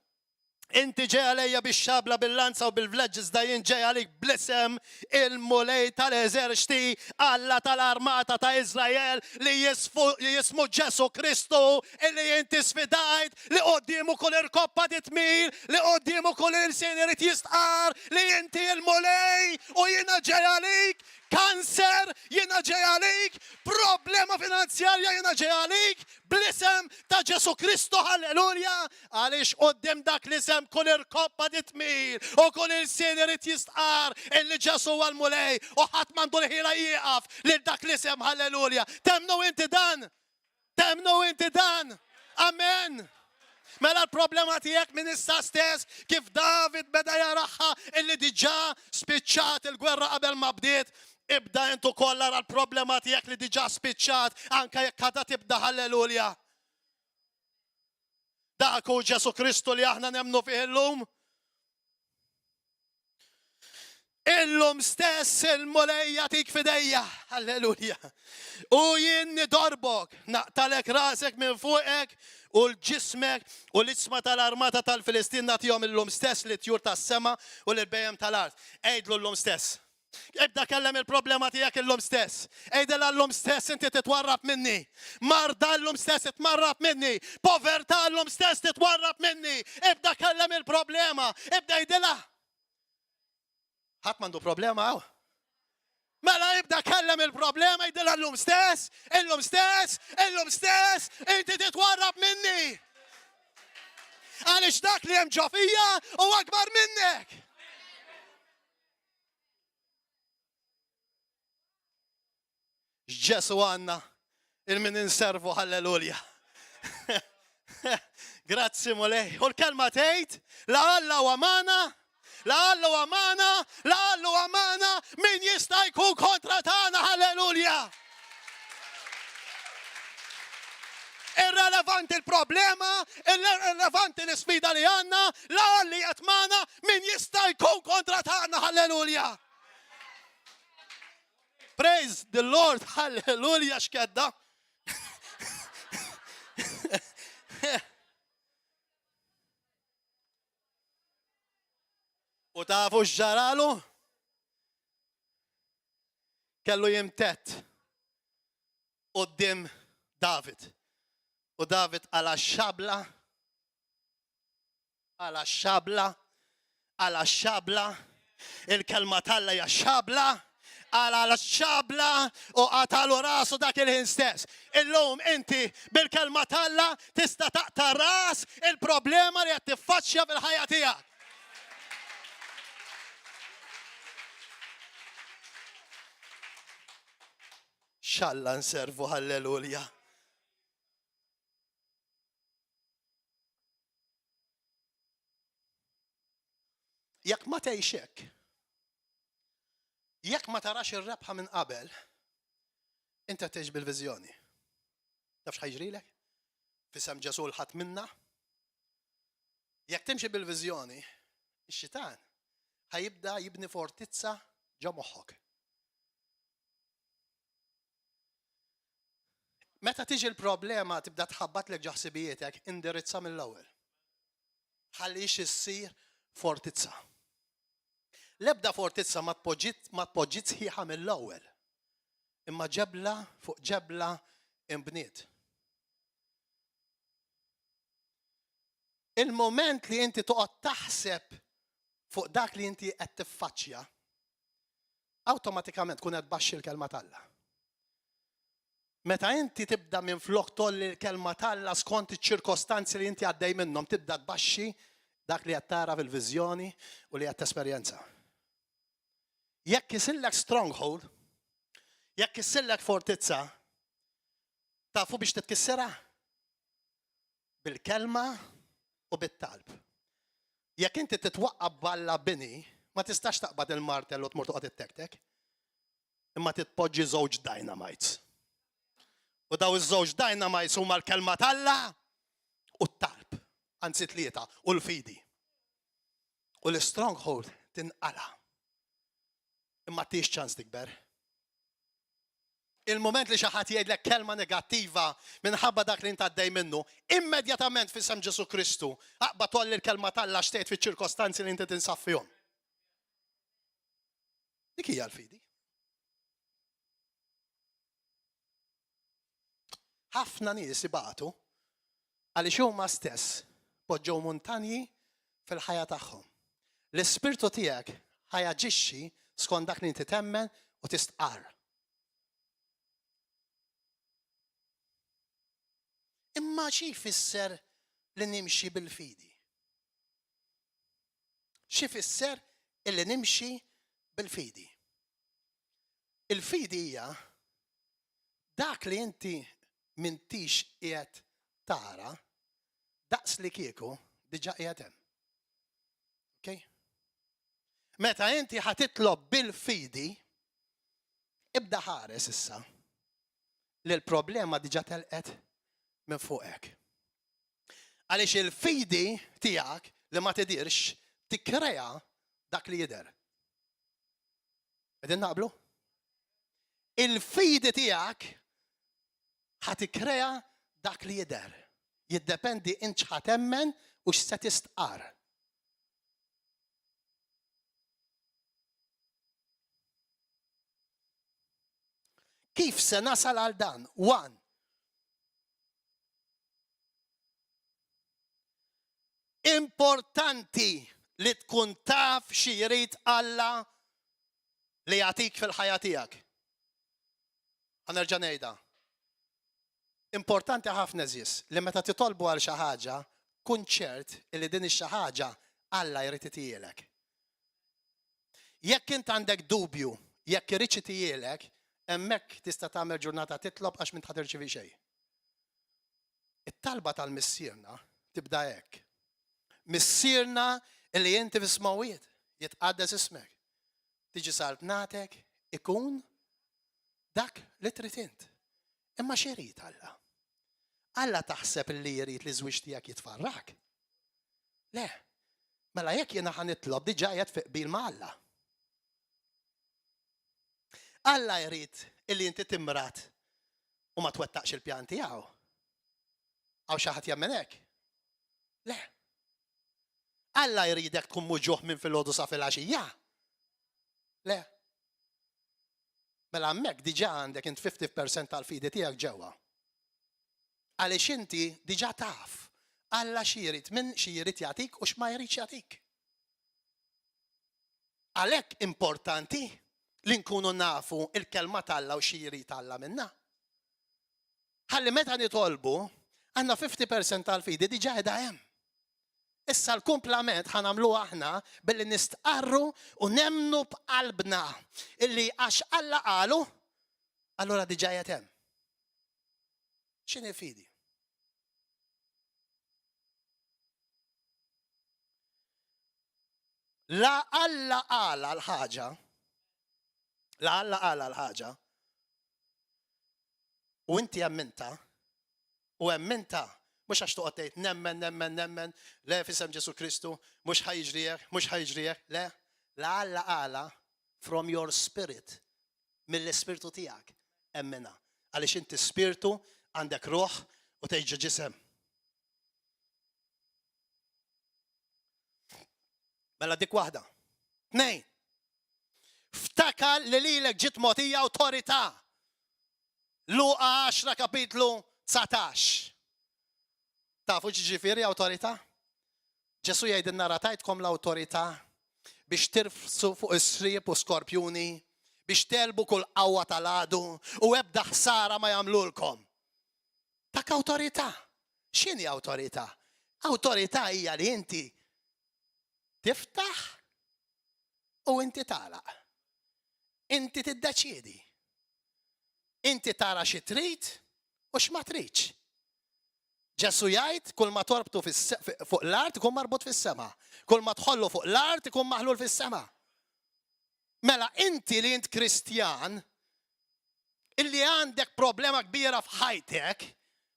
Inti ġej għalejja bix-xabla bil-lanza u bil-vleġġ iżda jien ġej għalik bl-isem il-mulej tal-eżerċti Alla tal-armata ta' Iżrael li jismu Ġesu Kristu illi inti sfidajt li qoddiemu kull irkoppa titmil, li qoddiemu kull irsin irid jistqar li inti il-mulej u jiena ġej għalik kanser, jiena ġej għalik problema finanzjarja, jiena ġej għalik bl-isem ta' Ġesu Kristu, halleluja, għaliex qoddim dak l-isem kull irkoppa titmil u kull irsin irid jistqar illi Ġesu għal-mulej u ħadd m'għandu l-ħila jieqaf lil dak l-isem, halleluja. Temnu inti dan? Temnu inti dan? Amen. Mela l-problema tiegħek minn issa stess kif David beda jaraħħa illi diġà spiċċat il-gwerra qabel ma bdiet. Ibda intu kollha l-problema tiegħek li diġà spiċċat anke jekk ħadha tibda halleluja. Dak hu Ġesu Kristu li aħna nemmnu fih illum. Illum stess il-mulej jatik fidejja. Halleluja. U jien nidorbok, naqtalek rasek minn fuqek u l-ġismek u l-isma tal-armata tal-Filistin natijom illum stess li tjur tas-sema u l-bejem tal-art. Ejdlu l-lum stess. Ibda kellem il-problema tijak l-lum stess. Ejdela l-lum stess inti titwarrab minni. Marda l-lum stess titmarrab minni. Poverta l-lum stess titwarrab minni. Ibda kellem il-problema. Ibda ejdela. ħadd m'għandu problema għaw. Mela ibda kellem il-problema ejdela l-lum stess, il-lum stess, il-lum stess, inti titwarrab minni. Għaliex dak li hemm ġofija u akbar minnek. Ġesu għanna il-min inservu, halleluja. Grazzi mulej. U l-kelma tgħid la Alla u amana, la Alla u amana, la Alla u amana min jista' jkun kontra tagħna, halleluja. Irrelevanti il-problema, irrelevanti l-sfida li għandna, la Alli jatmana min jista' jkun kontra tagħna, halleluja. Praise the Lord, halleluja xkedda. U tafu x'ġaralu? Kellu jimtet qudiem David. U David għala xabla, il-kelma talla hija xabla, għala xabla u għatalu rasu dak il-ħin stess. Illum inti bil-kelma talla tista taqta ras il-problema li qed tiffaċċja fil-ħajja tiegħek. Xalla nservu, halleluja. Jekk ma tgħixek, jekk ma tarax ir-rebħa minn qabel, inti tgħix bil-viżjoni. Tafx ħajġrilek? Fisem Ġesu l-ħadd minna. Jekk timxi bil-viżjoni, ix-xitan ħajibda jibni fortizza ġo moħħok. Meta tiġi l-problema tibda tħabbatlek ġaħsibijietek, indirizza mill-ewwel. Ħallix issir fortizza. L-ebda fortizza ma tpoġġi sħiħa mill-ewwel. Imma ġebla fuq ġebla imbniet. Il-moment li inti toqgħod taħseb fuq dak li inti qed tiffaċċja, awtomatikament tkun qed tbaxxi l-kelma talla. Meta inti tibda minn flok tolli l-kelma talla skont iċ-ċirkostanzi li inti għaddej minnhom, tibda tbaxxi dak li qed tara fil-viżjoni u li qed tesperjenza. Jekk isillek stronghold, jekk isillek fortizza, tafu biex titkissera? Bil-kelma u bit-talb. Jekk inti titwaqqab balla bini, ma tistax taqbad il-martell u tmur toqgħod ittektek, imma titpoġġi żewġ dynamites. U daw iż-żewġ dynamites huma l-kelma talla u t-talb, anzi tlieta, u l-fidi. U l-stronghold tinqala. Imma tix ċans tikber. Il-moment li xi ħadd jgħidlek kelma negattiva minħabba dak li inti għaddej minnu, immedjatament f'isem Ġesu Kristu aqba tolli l-kelma talla xtejt fiċ-ċirkostanzi li inti tinsab fihom. Dik hija l-fidi. Ħafna nies ibatu għaliex huma stess poġġew muntanji fil-ħajja tagħhom. L-ispirtu tiegħek ħajaġixxi skont dak li inti temmen u tistqar. Imma xi jfisser li nimxi bil-fidi? Xi jfisser illi nimxi bil-fidi? Il-fidi hija dak li inti m'intix qiegħed tara, daqs li kieku diġà qiegħed hemm. Okay? Meta inti ħatitlob bil-fidi, ibda ħares issa li l-problema diġa telqet minn fuqek. Għaliex il-fidi tiegħek li ma tidirx tikkrea dak li jidher. Qegħdin naqblu? Il-fidi tiegħek ħad tikkrea dak li jidher. Jiddependi int x'ħatemmen u x'se tistqar. Kif se nasal għal dan? 1. Importanti li tkun taf xi jrid Alla li jagħtik fil-ħajja tiegħek. Ħanerġa' ngħidha. Importanti ħafna żis li meta titolbu għal xi ħaġa, kun ċert li din ix-xi ħaġa Alla jrid itijielek. Jekk int għandek dubju, jekk irid itijielek, hemmhekk tista' tagħmel ġurnata titlob għax m'int ħatirċivi xejn. It-talba tal-missierna tibda hekk. Missierna illi inti fis-smawiet jitqaddes ismek. Tiġi salbnatek ikun dak li trid int. Imma x'irid Alla? Alla taħseb li jrid li żwieġ tiegħek jitfarrak? Le. Mela jekk jiena ħanitlob diġà qed fi qbil ma' Alla. Alla jrid illi inti timrat u ma twettaqx il-pjan tiegħu. Għaw xi ħadd jemmen hekk? Le. Alla jridek tkun muġuħ minn fil-ħodu sa fil-għaxija? Le. Mela hemmhekk diġà għandek int 50% tal-fidi tiegħek ġewwa. Għaliex inti diġà taf Alla xi jrid minn xi jrid jagħtik u x'ma jridx jagħtik. Għalhekk importanti li nkunu nafu il-kelma tal-Alla u xi jrid Alla minna. Ħalli meta nitolbu għandna 50% tal-fidi diġà qiegħda hemm. Issa l-kumplament ħanamlu aħna billi nistqarru u nemnu b'qalbna illi għax Alla qalu, allura diġà qiegħed hemm. X'inhi fidi? La Alla qala l-ħaġa, la Alla qala l-ħaġa, u inti emminta, u emminta, mux għax toqgħod tgħid nemmen, le f'isem Ġesu Kristu, mhux ħajġrijek, le. La Alla qala from your spirit, mill-ispirtu tiegħek, emmina. Għaliex inti spiritu għandek ruħ u tgħid ġisem. Mela dik waħda. 2. Ftakar li lilek ġiet mogħtija awtorità. Luqa 10 kapitlu 19. Tafu ġifieri awtorità? Ġesu jgħidilna ratajtkom l-awtorità biex tirfsu fuq is-sriep u skorpjuni, biex telbu kull qawwa tal-għadu u ebda ħsara ma jagħmlulkom. Dak awtorità. X'inhi awtorità? Awtorità hija li inti tiftaħ u inti tagħlaq. Inti tiddeċiedi. Inti tara xi trid u x'ma tridx. Ġesu jgħid kull ma torbtu fuq l-art ikun marbut fis-sema. Kull ma tħollu fuq l-art ikun maħlul fis-sema. Mela inti li int Kristjan illi għandek problema kbira f'ħajtek,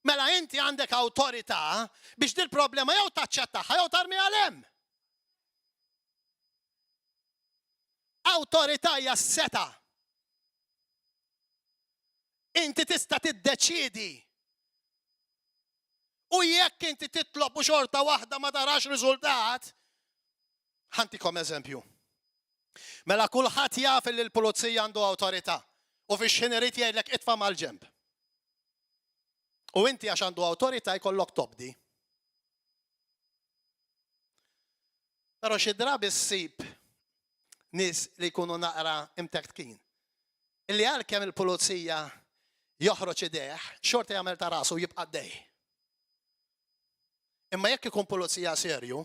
mela inti għandek awtorità biex dil problema jew taċċettaħħa jew tarmi għalem. Awtorità hija seta. Inti tista' tiddeċiedi. U jekk inti titlob u xorta waħda ma tarax riżultat, ħantikom eżempju. Mela kulħadd jaf li l-pulizija għandu awtorità u fix-xien irid jgħidlek itfa' mal-ġenb. U inti għax għandu awtorità jkollok tobdi. Però xi drabi ssib nies li jkunu naqra imtektkin. Illi għalkemm il-pulizija joħroġ idejh, xorta jagħmel ta' rasu jibqa' dej. Imma jekk ikun pulizija serju,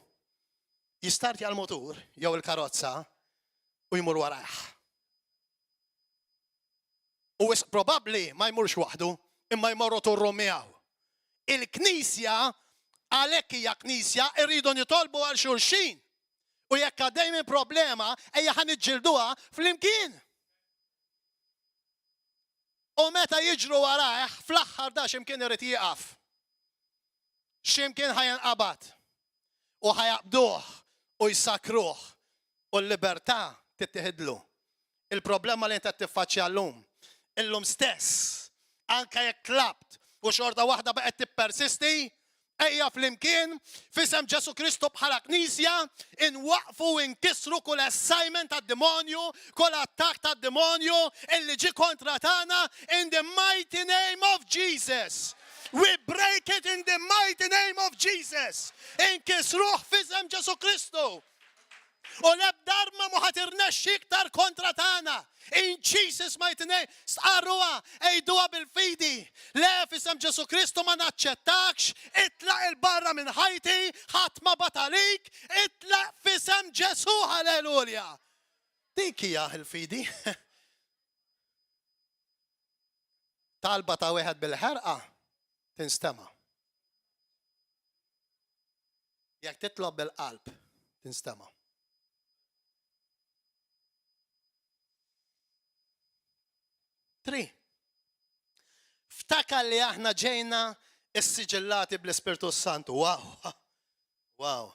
jistarti għal-motur jew il-karozza u jmur warah. U probabbli ma jmurx waħdu, imma jmorru turru miegħu. Il-Knisja għalhekk hija Knisja irridu nitolbu għal xulxin. U jekk għaddej minn problema ejja ħaniġġilduha flimkien. U meta jiġru warajh, fl-aħħar da x'imkien irid jieqaf. X'imkien ħajenqabad. U ħajaqbduh u jsakruh. U l-libertà tittieħidlu. Il-problema li inta tiffaċċja llum. Illum stess. Anke jekk tlabt u xorta waħda baqgħet tippersisti, ejja flimkien fisem Ġesu Kristu bħala Knisja inwaqfu inkisru kull assignment tad-demonju, kull attakk tad-demonju illi ġi kontra tagħna in the mighty name of Jesus. We break it in the mighty name of Jesus. Inkisruh fisem Ġesu Kristu. U l-ebda arma mu ħatirnexxi iktar kontra tagħna. In Jesus mighty name, stqarruha, ejduha bil-fidi. Le fisem Ġesu Kristu ma naċċettakx, itlaq il-barra minn ħajti, ħadd ma batalik, itlaq fisem Ġesu, halleluja. Dik hija il-fidi. Talba ta' wieħed bil-ħerqa tinstema'. Jekk titlob bil-qalb, tinstema'. Ftakar li aħna ġejna is-siġillati bl-Ispirtu Santu. Wow. Wow.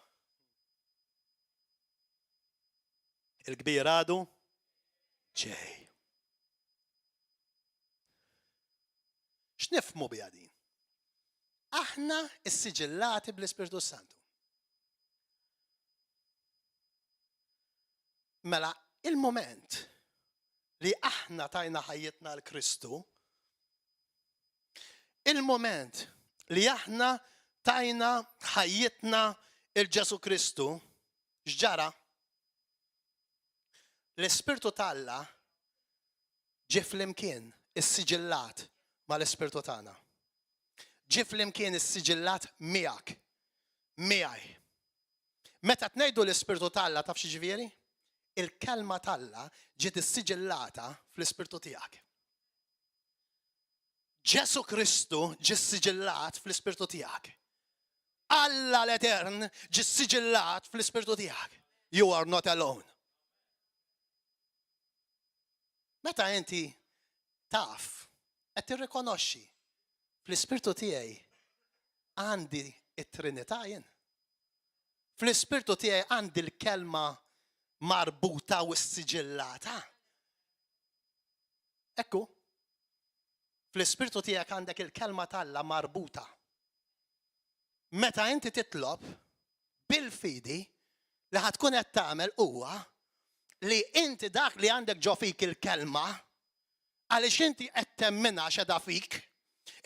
Il-kbir għadu ġej. X'nifhmu biha din? Aħna is-siġillati bl-Ispirtu Santu. Mela, il-moment li aħna tajna ħajjitna l-Kristu, il-moment li aħna tajna ħajjitna il-Ġesu Kristu, x'ġara? L-Ispirtu talla ġie flimkien is-siġillat mal-Ispirtu tagħna. Ġie flimkien is-siġillat miegħek, miegħi. Meta tngħidu l-Ispirtu talla taf xi ġifieri? Il-kelma talla ġiet issiġillata fl-Ispirtu tiegħek. Ġesu Kristu ġie siġillat fl-Ispirtu tiegħek. Alla l-Etern ġie siġillat fl-Ispirtu tiegħek. You are not alone. Meta inti taf qed tirrikonoxxi fl-Ispirtu tiegħi għandi it-Trinità jien. Fl-Ispirtu tiegħi għandi l-kelma marbuta u s-siġillata. Ekku, fl-Ispirtu tiegħek għandek il-kelma talla marbuta. Meta inti titlob bil-fidi li ħatkun qed tagħmel huwa li inti dak li għandek ġo fik il-kelma għaliex inti qed temminha x'edha fik,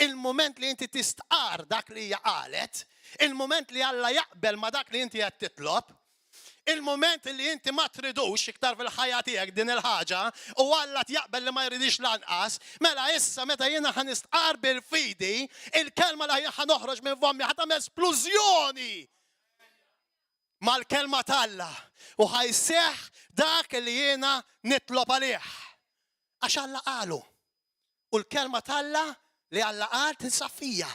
il-moment li inti tistqar dak li hija qalet, il-moment li Alla jaqbel ma dak li inti qed titlob, il-moment li inti ma tridux iktar fil-ħajja tiegħek din il-ħaġa u Alla jaqbel li ma jridix lanqas, mela issa meta jiena ħanistqar bil-fidi, il-kelma li ħanoħroġ minn fommi ħatam esplużjoni mal-kelma talla u ħajseħ dak li jiena nitlob għalih. Għax Alla qalu. U l-kelma talla li Alla qal tinsafija.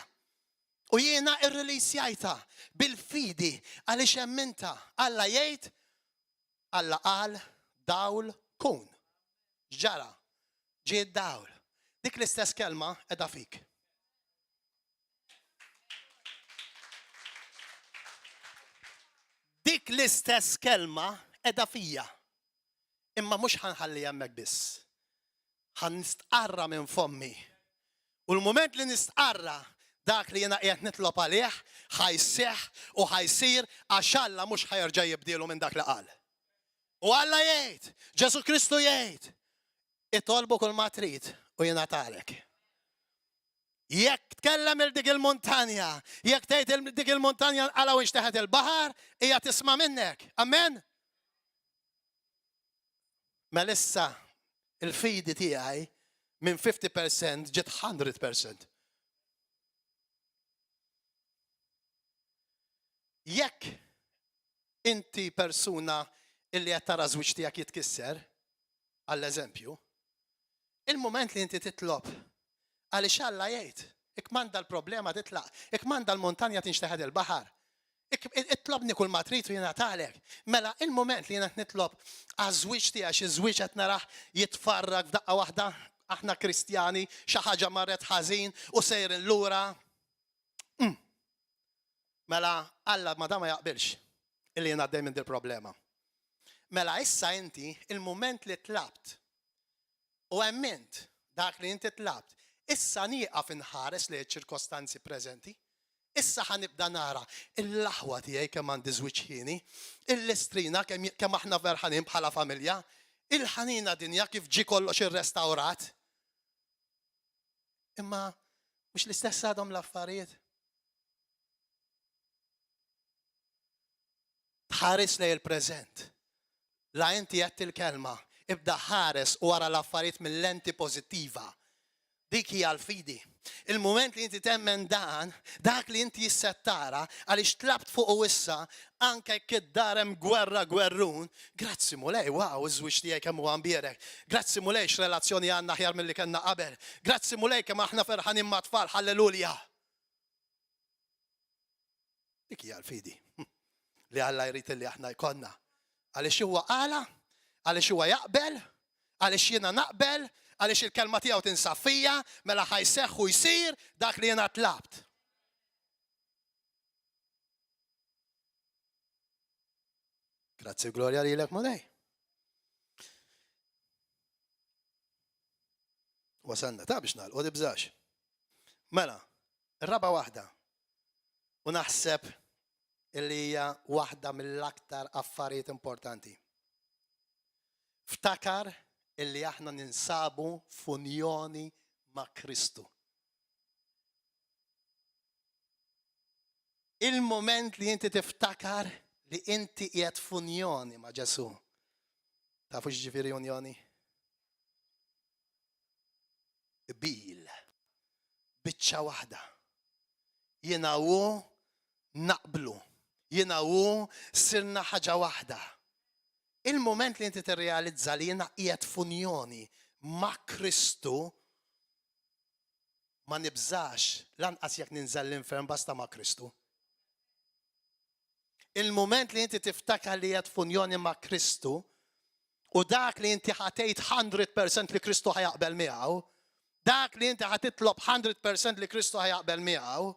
U jiena irreleasjajta bil-fidi għaliex emminta Alla jgħid, Alla qal dawl kun. Ġara, ġiet dawl. Dik l-istess kelma qiegħda fik. Dik l-istess kelma qiegħda fija. Imma mhux ħanħalli hemmhekk biss. Ħannistqarra minn fommi. U l-mument li nistqarra dak li jiena qiegħed nitlob għalih ħajseħ u ħajsir għax Alla mhux ħajerġa' jibdielu minn dak li qal. U Alla jgħid, Ġesu Kristu jgħid, itolbu kull ma trid u jingħatalek. Jekk tkellem il-dik il-montanja, jekk tgħid il-dik il-montanja nqala u nxteħed il-baħar, hija tisma' minnek. Amen? Melissa il-fidi tiegħi minn 50% ġiet 100%. Jekk inti persuna illi qed tara żwieġ tiegħek jitkisser, għall-eżempju, il-mument li inti titlob għaliex Alla jgħid, ik m'għandha l-problema titlaq, ik m'għandha l-montanja tinxteħed il-baħar. Itlobni kull ma trid u jingħatalek. Mela il-mument li jiena nitlob għaż-żwieġ tiegħek xi żwieġ qed narah jitfarrag f'daqqa waħda aħna Kristjani, xi ħaġa marret ħażin u sejrin lura. Mela Alla ma da ma jaqbilx illi jien għaddej minn dil-problema. Mela issa inti il-mument li tlabt u għemmint dak li inti tlabt, issa nieqaf inħares li ċirkostanzi preżenti. Issa ħanibda nara il-laħwa tiegħi kemm għandi żwiġ-ħini, il-lestrina kemm aħna verħanin bħala familja, il-ħanina dinja kif ġi kollox ir-restawrat. Imma mhux l-istess għadhom l-affarijiet. Tħares lej il-preżent. La inti qed il-kelma, ibda ħares wara l-affarijiet mill-lenti pożittiva. Dik hija l-fidi. Il-moment li inti temmen dan, dak li inti jissettara, għaliex tlabt fuq u issa, anke kiddarem gwerra gwerrun, grazzi mulej, wow, iż-żwieġ tiegħi kemm huwa mbierek. Grazzi mulej x'relazzjoni għandna aħjar milli kellna qabel. Grazzi mulej kemm aħna ferħanin ma' tfal, ħallelujja. Dik hija l-fidi. Li Alla jrid li aħna jkollna. Għaliex huwa qala, għaliex huwa jaqbel, għaliex jiena naqbel, għaliex il-kelma tiegħu tinsab fija, mela ħajseħħ u jsir dak li jiena tlabt. Grazzi glorja lilek mulej. Wasanna ta' biex nagħlqu dibżax. Mela, ir-raba' waħda. U naħseb illi hija waħda mill-aktar affarijiet importanti. Ftakar illi aħna ninsabu f'unjoni ma' Kristu. Il-moment li inti tiftakar li inti qiegħed f'unjoni ma' Ġesu. Tafu x'ġifieri unjoni? Bil. Biċċa waħda. Jiena hu naqblu. Jiena hu sirna ħaġa waħda. Il-moment li inti tirrealizza li jiena qiegħed f'unjoni ma' Kristu ma nibżax lanqas jekk ninżel l-infern basta ma' Kristu. Il-moment li inti tiftakar li qiegħed f'unjoni ma' Kristu u dak li inti ħatejt 100% li Kristu ħajaqbel miegħu, dak li inti ħatitlob 100% li Kristu ħajaqbel miegħu,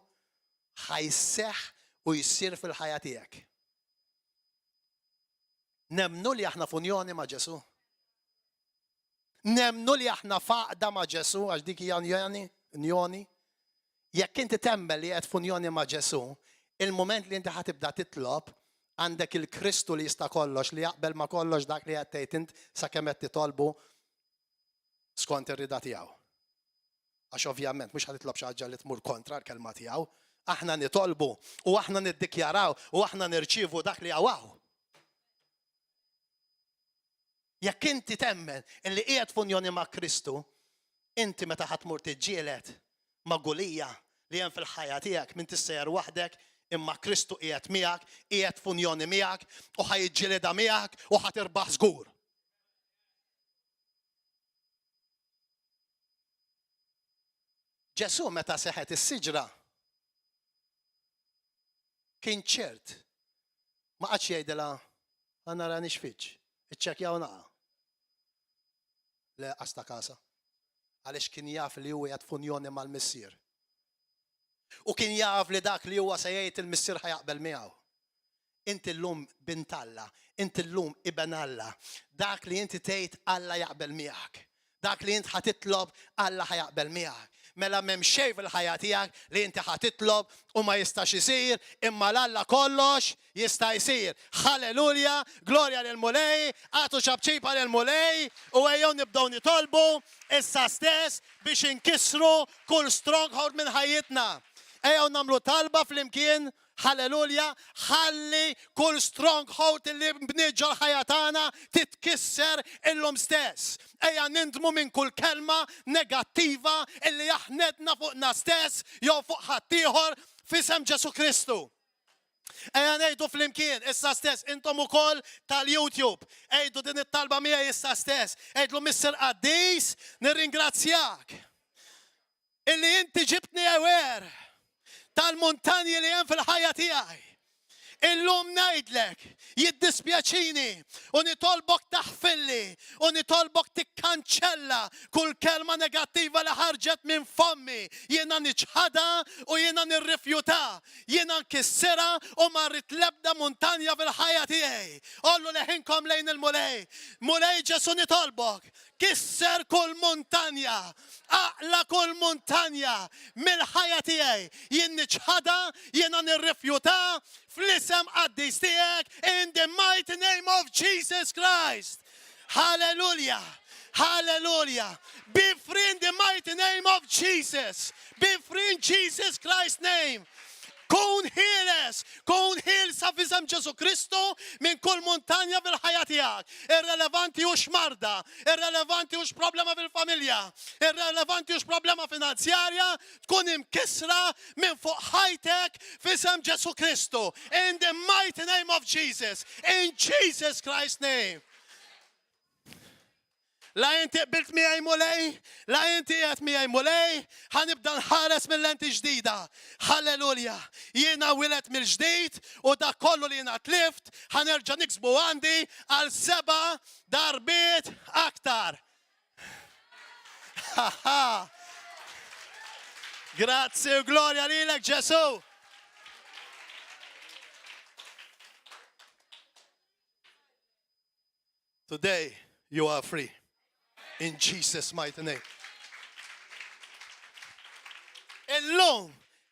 ħajseħħ u jsir fil-ħajja tiegħek. Nemnu li aħna f'unjoni ma' Ġesu. Nemnu li aħna faqda ma' Ġesu, għax dik hija unjoni. Jekk inti temmel li qed f'unjoni ma' Ġesu, il-moment li inti ħatibda titlob għandek il-Kristu li jista' kollox, li jaqbel ma' kollox dak li qed tgħid int sakemm qed titolbu skont ir-rida tiegħu. Għax ovvjament mhux ħatitlob xi ħaġa li tmur kontra l-kelma tiegħu. Aħna nitolbu u aħna niddikjaraw u aħna nirċievu dak li għawaw. Jekk inti temmen illi qiegħed f'unjoni ma' Kristu, inti meta ħatmur tiġġieled ma' gulija li hemm fil-ħajja tiegħek minn tissejjer waħdek imma Kristu qiegħed miegħek, qiegħed f'unjoni miegħek u ħajġġieleda miegħek u ħatirbaħ żgur. Ġesu meta seħet is-siġra kien ċert ma qadx jgħidilha għandna rani x'fiċ, iċċekkjaw naqa. Le qasta kasa. Għaliex kien jaf li huwa qiegħed f'unjoni mal-missier. U kien jaf li dak li huwa se jgħid il-missier ħajaqbel miegħu. Inti llum bint Alla, inti llum iben Alla. Dak li inti tgħid Alla jaqbel miegħek. Dak li inti ħatitlob Alla ħajaqbel miegħek. Mela m'hemm xejn fil-ħajja tiegħek li inti ħatitlob u ma jistax isir, imma l-Alla kollox jista' jsir. Halleluja, glorja lil Mulej, għatu xabċipa lil Mulej u ejjew nibdew nitolbu issa stess biex inkissru kull stronghold minn ħajjitna. Ejjew nagħmlu talba flimkien, halleluja, ħalli kull stronghold li bniġġa l-ħajja tagħna titkisser illum stess. Ejja nindmu minn kull kelma negattiva illi jaħnedna fuqna stess jew fuq ħadd ieħor f'isem Ġesu Kristu. Ejja ngħidu flimkien issa stess intom ukoll tal-YouTube. Ejdu din it-talba miegħi issa stess. Ejdlu Misser Qaddis, nirringrazzjak illi inti ġibtni ewer tal-muntanji li hemm fil-ħajja tiegħi. illum najdlek, jiddispjaċini, u nitolbok taħfilli, u nitolbok tikkanċella kull kelma negattiva li ħarġet minn fommi. Jiena niċħada u jiena nirrifjuta, jiena nkissira u marrit lebda montanja fil-ħajja tiegħi. Ollu leħinkom lejn il-mulej. Mulej Ġesu nitolbok, kisser kull montanja, aqla kull montanja mill-ħajja tiegħi. Jien niċħada, jiena nirrifjuta fl-isem qaddis tiegħek in the mighty name of Jesus Christ. Hallelujah. Hallelujah. Be free in the mighty name of Jesus. Be free in Jesus Christ's name. Kun ħieles sa f'isem Ġesu Kristu minn kull montanja fil-ħajja tiegħek. Irrelevanti hux marda, irrelevanti hux problema fil-familja, irrelevanti hux problema finanzjarja, tkun imkisra minn fuq ħajtek f'isem Ġesu Kristu. In the mighty name of Jesus. In Jesus Christ's name. La inti qbilt miegħi mulej, la inti qed miegħi mulej, ħanibda nħares mill-lenti ġdida. Halleluja. Jiena wilet mill-ġdid u da kollu li jiena tlift, ħanerġa' niksbu għandi għal 7 darbiet aktar. Grazzi u glorja lilek Ġesu. Today you are free. In Jesus' mighty name. Illum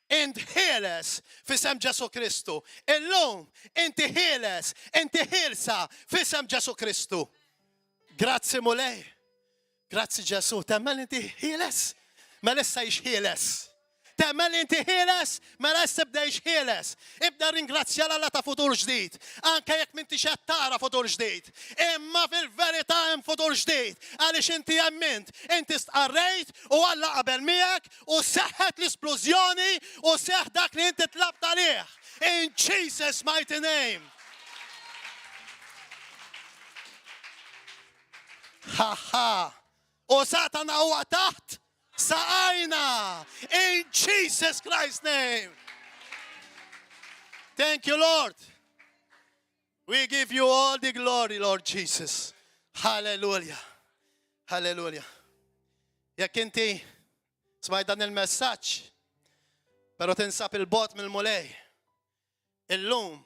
inti ħieles f'isem Ġesu Kristu. Illum inti ħieles, inti ħielsa f'isem Ġesu Kristu. Grazzi mulej. Grazzi Ġesu. Temmel inti ħieles? Ma lissa ix ħieles. Temmel inti ħieles? Ma lissa bdejx ħieles. Ibda ringrazzja Alla ta' futur ġdid. Anke jekk m'intix qed tara futur ġdid. Imma fil-verità hemm futur ġdid. Għaliex inti emmint, inti stqarrejt u Alla qabel miegħek u seħħet l-isplużjoni u seħħ dak li inti tlabt għalih. In Jesus' mighty name. Ha. U Satana huwa taħt saqajna. In Jesus Christ's name. Thank you, Lord. We give you all the glory, Lord Jesus. Hallelujah. Hallelujah. Jekk inti smaj dan il-messaġġ, pero tinsab il-bot mill-mulej, illum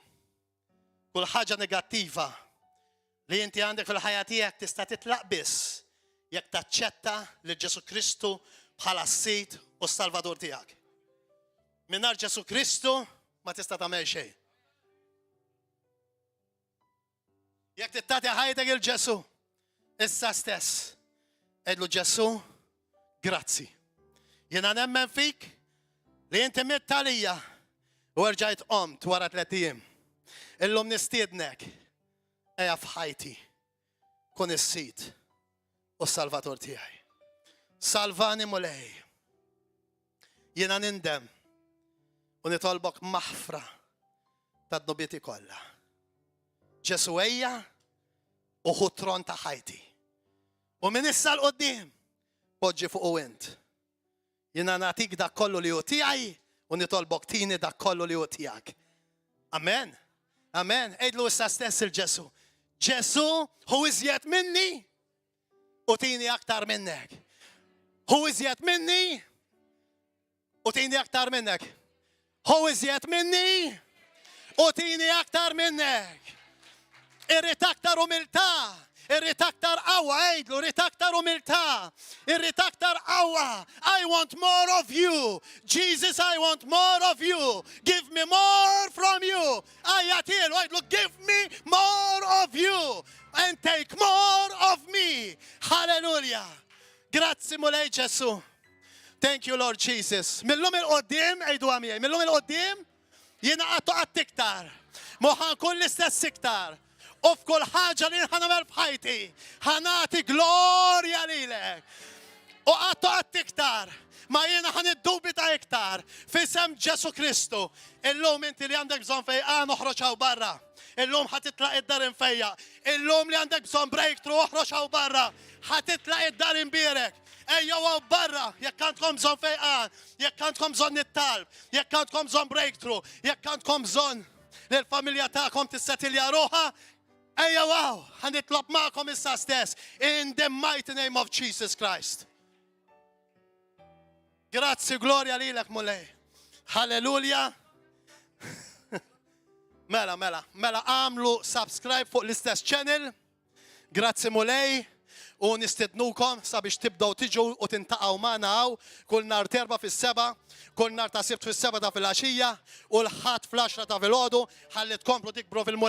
kull ħaġa negattiva li inti għandek fil-ħajja tiegħek tista' titlaq biss jekk taċċetta li Ġesu Kristu bħala s-Sid u s-Salvadur tiegħek. Mingħajr Ġesu Kristu ma tista' tagħmel xejn. Jekk tittati ħajtek il-Ġesu, issa stess, edlu Ġesu, grazzi. Jiena nemmen fik li inti mitt għalija u rġajt qomt wara 3 ijiem. Illum nistiednek ejja f'ħajti kun is-Sid u s-Salvatur tiegħi. Salvani mulej. Jiena nindem u nitolbok maħfra ta' dnubieti kollha. Ġesu ejja u ħu tron ta' ħajti. U minn issa l-qoddim poġġi fuq u int. Jiena nagħtik dak kollu li hu tiegħi u nitolbok tini dak kollu li hu tiegħek. Amen. Amen. Ejdlu issa stess il-Ġesu. Ġesu hu iżjed minni u tini aktar minnek. Hu iżjed minni u tini aktar minnek. Hu iżjed minni u tini aktar minnek. Irrid aktar umiltà. Irrid aktar qawwa, għejdlu, irrid aktar umiltà. Irrid aktar qawwa. I want more of you. Jesus, I want more of you. Give me more from you. Ajjatilu, għejdlu, give me more of you. And take more of me. Hallelujah. Grazzi mulej Ġesu. Thank you, Lord Jesus. Millum il-qoddim, għajdu għamijaj, millum il-qoddim, jiena għattu għattiktar. Moħan kull istess iktar. U f'kull ħaġa li ħanamel f'ħajti, ħanati glorja lilek. U għattu għattiktar. Ma jiena ħan id-dubita iktar. Fisem Ġesu Kristu. Illum inti li għandek bżon fejqan uħroċaw barra. Illum ħatitlaq id-dar infejja. Illum li għandek bżon breakthrough uħroċaw barra. ħatitlaq id-dar imbirek. Ejja għaw barra, jekk għandkom bżon fejqan, jekk għandkom bżon nittalb, jekk għandkom bżon breakthrough, jekk għandkom bżon l-familja ta'kom tissatilja ruħa. Ejja wow, ħanitlob ma'kom issa stess. In the mighty name of Jesus Christ. Grazzi, gloria lilek mulej. Halleluja. Mela, għamlu subscribe fuq l-istess channel. Grazzi mulej. U nistednukom sabiex tibdaw tiġu u tintaqaw maħna għaw kull nar terba fis-7, kull nar ta' sibt fis-7 ta' fil-għaxija u l-ħat fl-10 ta' fil-ħodu ħalli tkomplu tikbru fil